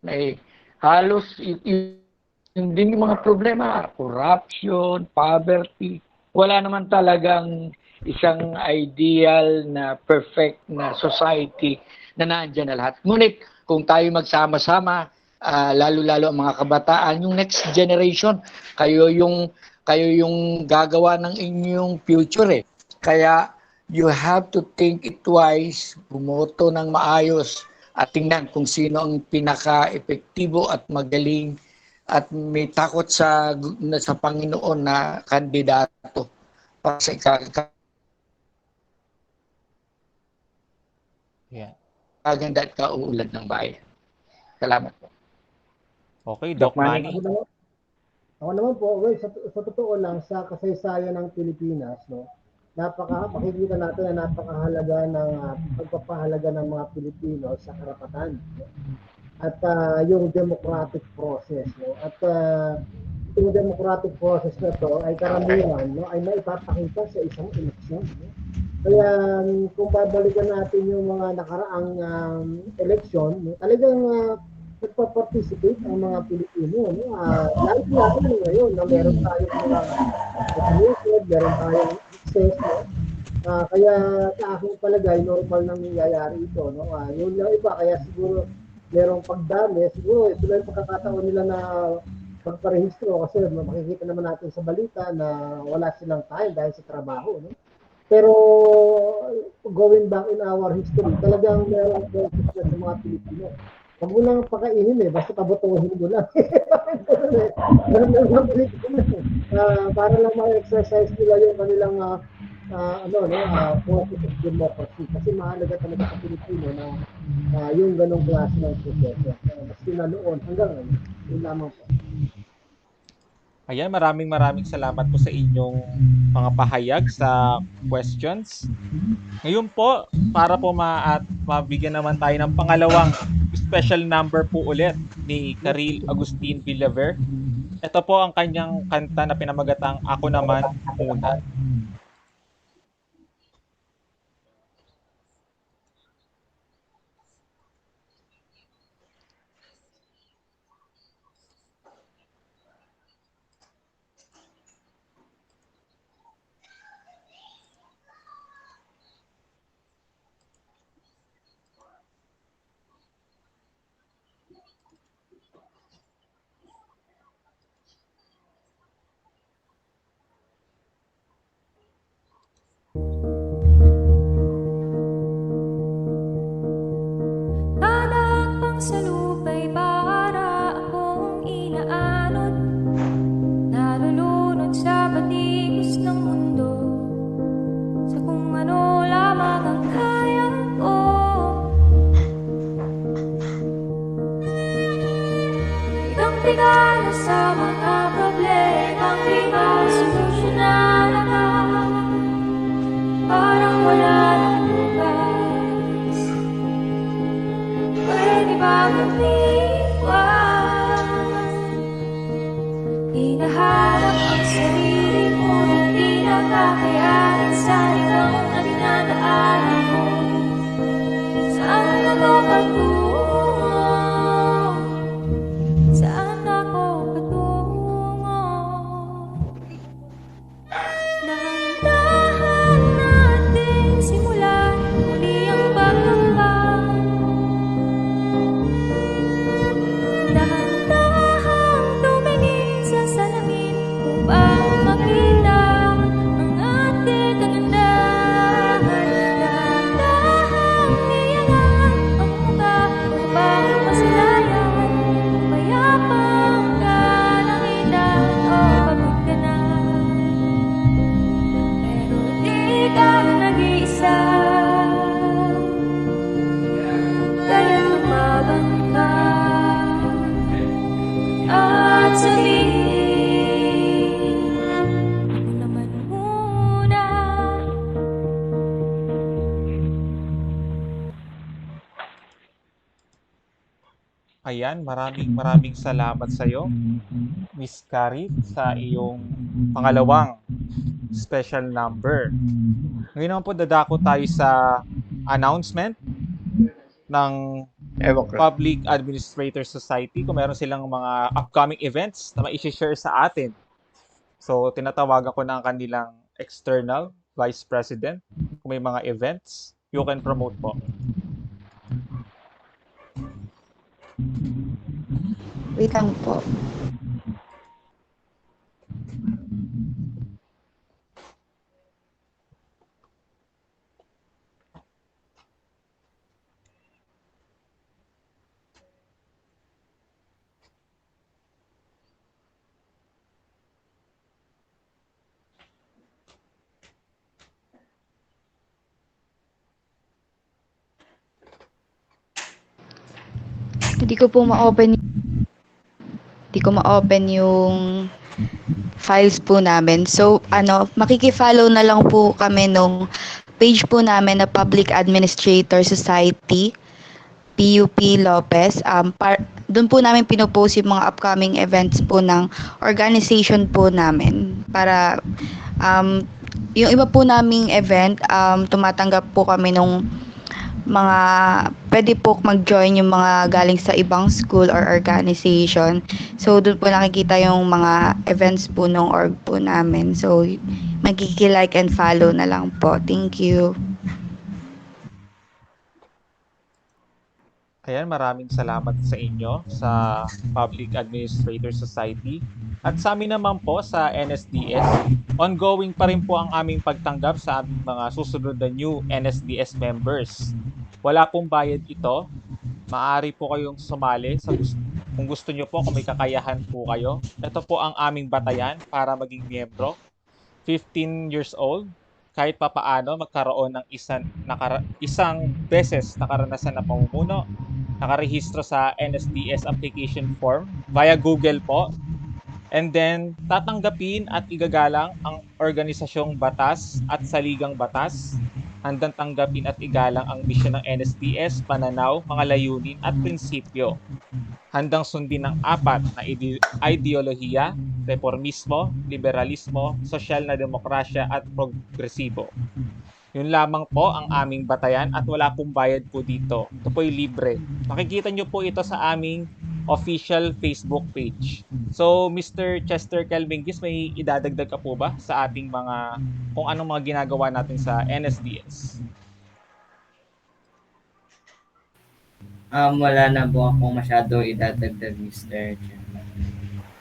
ay halos hindi yung mga problema, corruption, poverty, wala naman talagang isang ideal na perfect na society na nandiyan na lahat. Ngunit kung tayo magsama-sama, lalo-lalo ang mga kabataan, yung next generation, kayo yung gagawa ng inyong future . Kaya you have to think it twice, bumoto ng maayos at tingnan kung sino ang pinaka-epektibo at magaling at may takot sa Panginoon na kandidato para sa kaganda at kauulad ng bayan. Salamat po. Okay, Doc Manny. Ako naman po, sa totoo lang, sa kasaysayan ng Pilipinas, makikita natin na napakahalaga ng pagpapahalaga ng mga Pilipino sa karapatan at yung democratic process, at yung democratic process na to ay karamihan ay maipapakita sa isang eleksyon. Kaya kung babalikan natin yung mga nakaraang eleksyon, talagang nagpa-participate ang mga Pilipino. Lalo ngayon na meron tayong mga vaccinated, meron tayong access. Kaya sa aking palagay, normal nang nangyayari ito. Yung iba, kaya siguro merong pagdami, siguro ito lang yung pagkakataon nila na magparehistro kasi makikita naman natin sa balita na wala silang time dahil sa trabaho. Pero going back in our history, talagang merong process sa mga Pilipino. Huwag mo lang pakainin basta pabutuhin mo lang. Ganun lang ang pelikula. Para lang ma-exercise nila yung kanilang process of democracy. Kasi mahalaga talaga sa Pilipino na yung ganong klase ng proseso. Maski na noon hanggang ngayon. Yun lamang po. Ayan, maraming salamat po sa inyong mga pahayag sa questions. Ngayon po, para po mabigyan naman tayo ng pangalawang special number po ulit ni Karil Agustin Villaver. Ito po ang kanyang kanta na pinamagatang Ako Naman Muna. Tatakbang sa lupa'y para akong inaanod, nalulunod sa patigos ng mundo, sa kung ano lamang ang kaya ko. Tigang-tigala sa mga problemang di masolusyonan agad, parang wala nang bukas. Pwede ba mag-iwan? Hinahanap ang sarili mo, hindi nakakayanan sa ikaw na dinadaanan mo. Saan ako patungo? Saan ako patungo? Dahan-dahan natin simulan muli ang paglakbay. Dahan-dahan tumingin sa salamin upang makita ang ating kagandahan. Dahan-dahan iyangan ang mukha upang masilayan ang payapang kalangitan. O pagod ka na, pero di ka nag-iisa. Kaya tumabang ka at sabihin, ako naman muna. Ayan, maraming salamat sa iyo, Miss Carrie, sa iyong pangalawang special number. Ngayon naman po dadako tayo sa announcement ng Public Administrator Society kung meron silang mga upcoming events na ma-share sa atin. So, tinatawagan ko na ang kanilang external vice president. Kung may mga events, you can promote po. Wait lang po. Hindi ko ma-open yung files po namin. So, makiki-follow na lang po kami nung page po namin na Public Administrator Society, PUP Lopez. Doon po namin pinopost yung mga upcoming events po ng organization po namin. Para, yung iba po naming event, tumatanggap po kami nung mga pwede po mag-join yung mga galing sa ibang school or organization. So, doon po nakikita yung mga events po nung org po namin. So, magkiki-like and follow na lang po. Thank you. Ayan, maraming salamat sa inyo sa Public Administrator Society. At sa amin naman po sa NSDS, ongoing pa rin po ang aming pagtanggap sa aming mga susunod na new NSDS members. Wala pong bayad ito. maaari po kayong sumali kung gusto nyo po, kung may kakayahan po kayo. Ito po ang aming batayan para maging miyembro. 15 years old, kahit papaano magkaroon ng isang beses na karanasan na pamumuno, nakarehistro sa NSDS application form via Google po. And then, tatanggapin at igagalang ang organisasyong batas at saligang batas. Handang tanggapin at igalang ang misyon ng NSDS, pananaw, mga layunin at prinsipyo. Handang sundin ng 4 na ideolohiya, reformismo, liberalismo, sosyal na demokrasya at progresibo. Yun lamang po ang aming batayan at wala pong bayad po dito. Ito po'y libre. Makikita nyo po ito sa aming official Facebook page. So, Mr. Chester Calvinggis, may idadagdag ka po ba sa ating kung anong mga ginagawa natin sa NSDS? Wala na po akong masyado idadagdag, Mr. Chairman.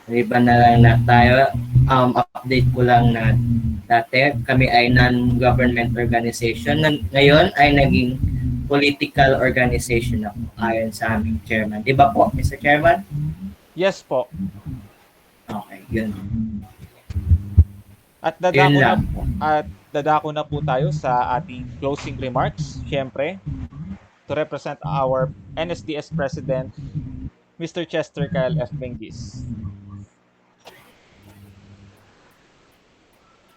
Iba na lang na tayo. Update ko lang na dati kami ay non-government organization. Ngayon ay naging political organization na po, ayon sa aming chairman. Di ba po, Mr. Chairman? Yes po. Okay, yun. At dadako na po tayo sa ating closing remarks. Siyempre, to represent our NSDS President, Mr. Chester Kyle F. Benguis.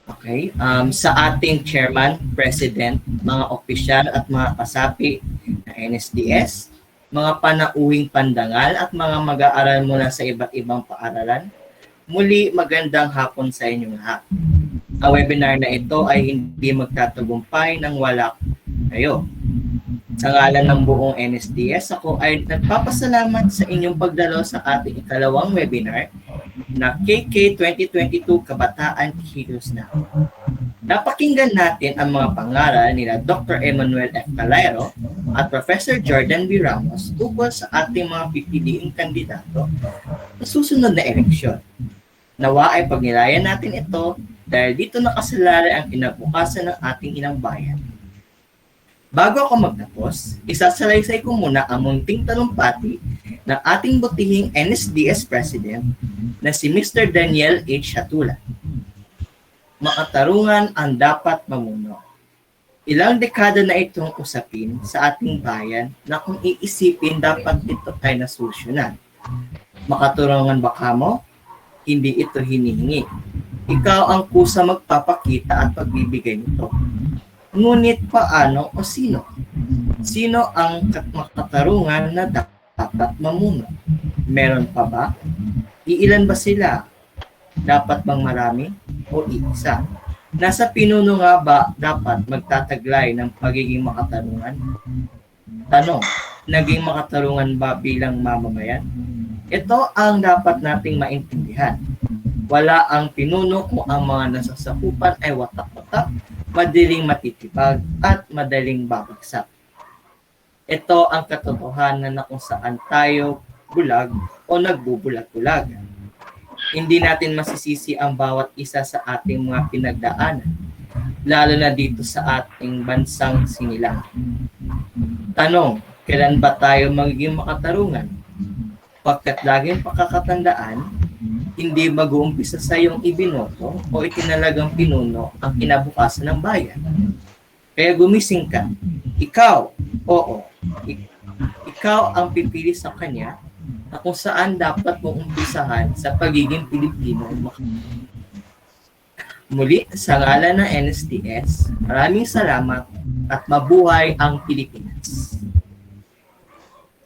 Okay. Sa ating chairman, president, mga opisyal at mga kasapi ng NSDS, mga panauwing pandangal at mga mag-aaral mula sa iba't ibang paaralan, muli magandang hapon sa inyong lahat. Ang webinar na ito ay hindi magtatagumpay nang wala kayo. Sa ngalan ng buong NSDS, ako ay nagpapasalamat sa inyong pagdalo sa ating ikalawang webinar na KK 2022 Kabataan Kilos Na. Napakinggan natin ang mga pangaral nila Dr. Emmanuel F. Calairo at Professor Jordan B. Ramos tungkol sa ating mga pipiliing kandidato sa susunod na eleksyon. Nawa ay pagnilayan natin ito dahil dito nakasalalay ang kinabukasan ng ating inang bayan. Bago ako magtapos, isasalaysay ko muna ang munting talumpati ng ating butihing NSDS President na si Mr. Daniel H. Hatula. Makatarungan ang dapat mamuno. Ilang dekada na itong usapin sa ating bayan na kung iisipin dapat ito ay nasolusyonan. Makatarungan ba kamo? Hindi ito hinihingi. Ikaw ang kusa magpapakita at pagbibigay nito. Ngunit paano o sino? Sino ang makatarungan na dapat mamuno? Meron pa ba? Iilan ba sila? Dapat bang marami o isa? Nasa pinuno nga ba dapat magtataglay ng pagiging makatarungan? Tanong, naging makatarungan ba bilang mamamayan? Ito ang dapat nating maintindihan. Wala ang pinuno kung ang mga nasasakupan ay watak-watak, madaling matitipag at madaling babagsak. Ito ang katotohanan na kung saan tayo bulag o nagbubulag-bulag. Hindi natin masisisi ang bawat isa sa ating mga pinagdaanan, lalo na dito sa ating bansang sinilang. Tanong, kailan ba tayo magiging makatarungan? Pagkat laging pakakatandaan, hindi mag-uumpisa sa iyong ibinoto o itinalagang pinuno ang kinabukasan ng bayan. Kaya gumising ka. Ikaw, ikaw ang pipili sa kanya na kung saan dapat mong umpisahan sa pagiging Pilipino. Muli, sa ngalan ng NSDS, maraming salamat at mabuhay ang Pilipinas.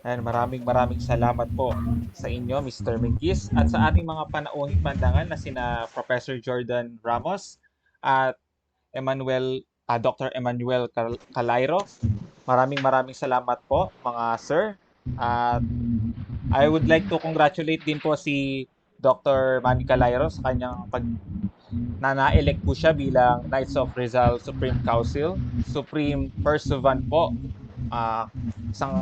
And maraming salamat po sa inyo, Mr. Benguis, at sa ating mga panauhing pandangal na sina Professor Jordan Ramos at Dr. Emmanuel Calairo. Maraming salamat po, mga sir. At I would like to congratulate din po si Dr. Manny Calairo sa kanyang na-elect po siya bilang Knights of Rizal Supreme Council, Supreme Pursuant po. Isang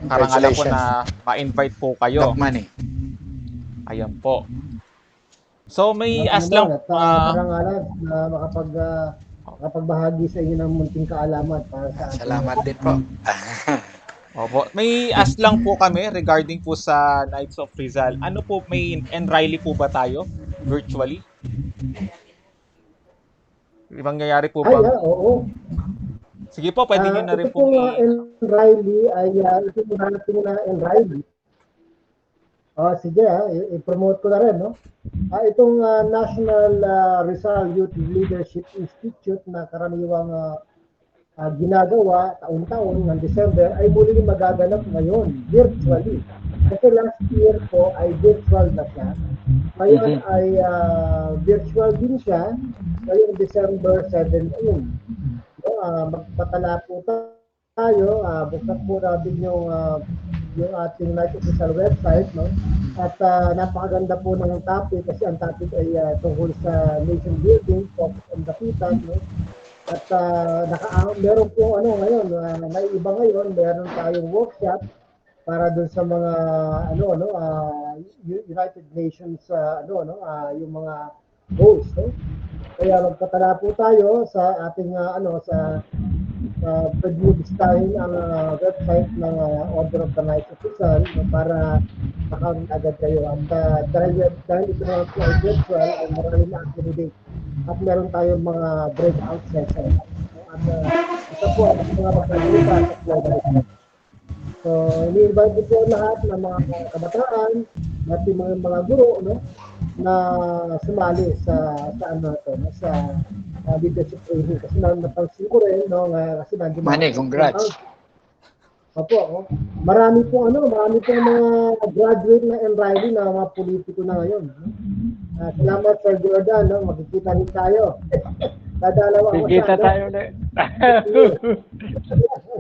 karangalan po na ma-invite po kayo. Doc Manny. Ayan po. So may ask lang. Karangalan na makapagbahagi sa inyo ng munting kaalaman para sa ating. Salamat din po. Opo. May ask lang po kami regarding po sa Knights of Rizal. Ano po, may Enriley po ba tayo virtually? May mangyayari po bang... Oo. Sige po, pwede nyo na rin Ito pong pong Riley ay ito po natin na Riley. Sige, i-promote ko na rin, no? Itong National Rizal Youth Leadership Institute na karaniwang ginagawa taon-taon ng December ay muli magaganap ngayon virtually. Kasi last year po ay virtual na siya. Ngayon ay virtual din siya ngayong December 17. Magpatala po tayo, buksan po natin yung ating Knights of Rizal website, no? At napakaganda po ng topic kasi ang topic ay tungkol sa nation building, focus on the people, no? At meron po ngayon, may iba ngayon, meron tayong workshop para dun sa mga United Nations yung mga hosts, no? Kaya magpatala po tayo sa ating pwede mo bisitahin ang website ng Order of the Knights of Rizal para makawin agad kayo. At dahil ito naman po ay virtual, ay maraming na activity. At meron tayong mga breakout sessions. At ito po ang mga magkagrupa sa global. So, ini-invite po lahat ng mga kabataan at yung mga guro, no, na sumali sa leadership training. Kasi napansin ko rin, no, kasi nandiyan. Manny, congrats. Opo, marami pong mga graduate na Enriley na mga politiko na ngayon. Salamat Sir Jordan, no? Magkikita rin tayo. Dadalawa ako Magkikita tayo ulit.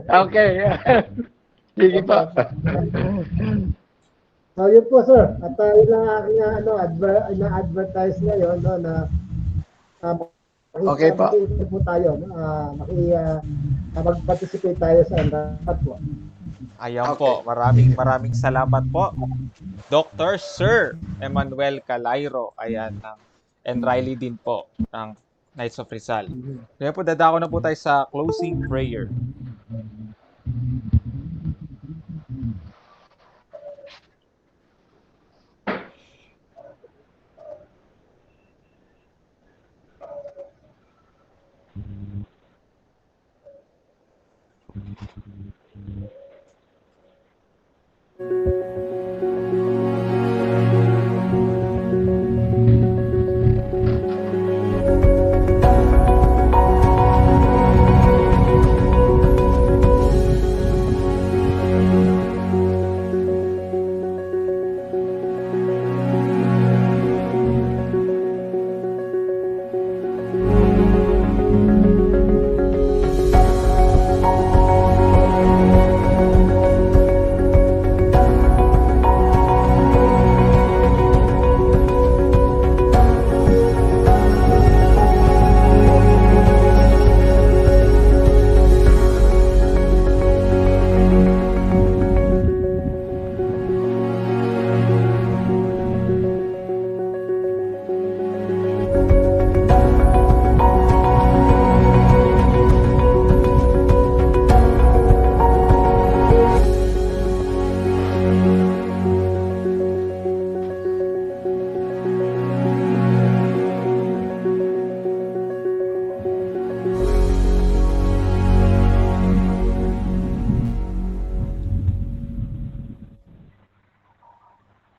Okay. Sige pa. So yun po sir, at yun lang aking advertise ngayon, no, na okay po. Po tayo, no? Mag-participate tayo sa Enriley po. Ayan po, maraming salamat po. Dr. Sir Emmanuel Calairo, ayan, ng Enriley din po, ng Knights of Rizal. Ngayon po, dadako na po tayo sa closing prayer.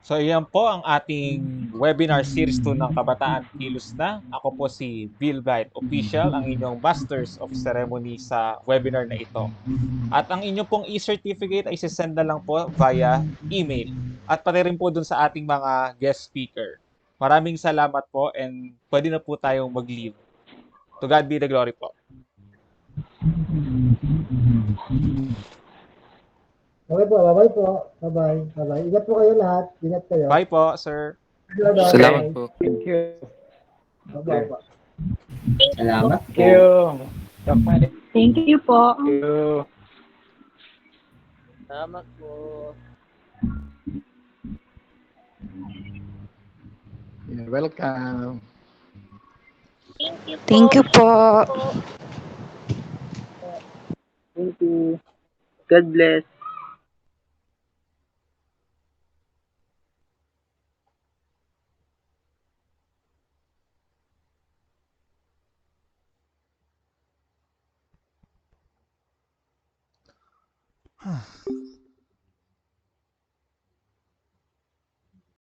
So iyan po ang ating webinar series 2 ng Kabataan Kilos Na. Ako po si Bill Bright Official, ang inyong Masters of Ceremony sa webinar na ito. At ang inyong pong e-certificate ay sisend na lang po via email. At pati rin po dun sa ating mga guest speaker. Maraming salamat po and pwede na po tayong mag-leave. To God be the glory po. Okay po, bye-bye po. Bye-bye. Bye-bye. Ingat po kayo lahat. Ingat kayo. Bye po, sir. Salamat po. Thank you. Bye-bye po. Salamat Thank you. Doc Manny. Thank you po. Thank you. Salamat po. You're welcome. Thank you po. Thank you. God bless. Huh.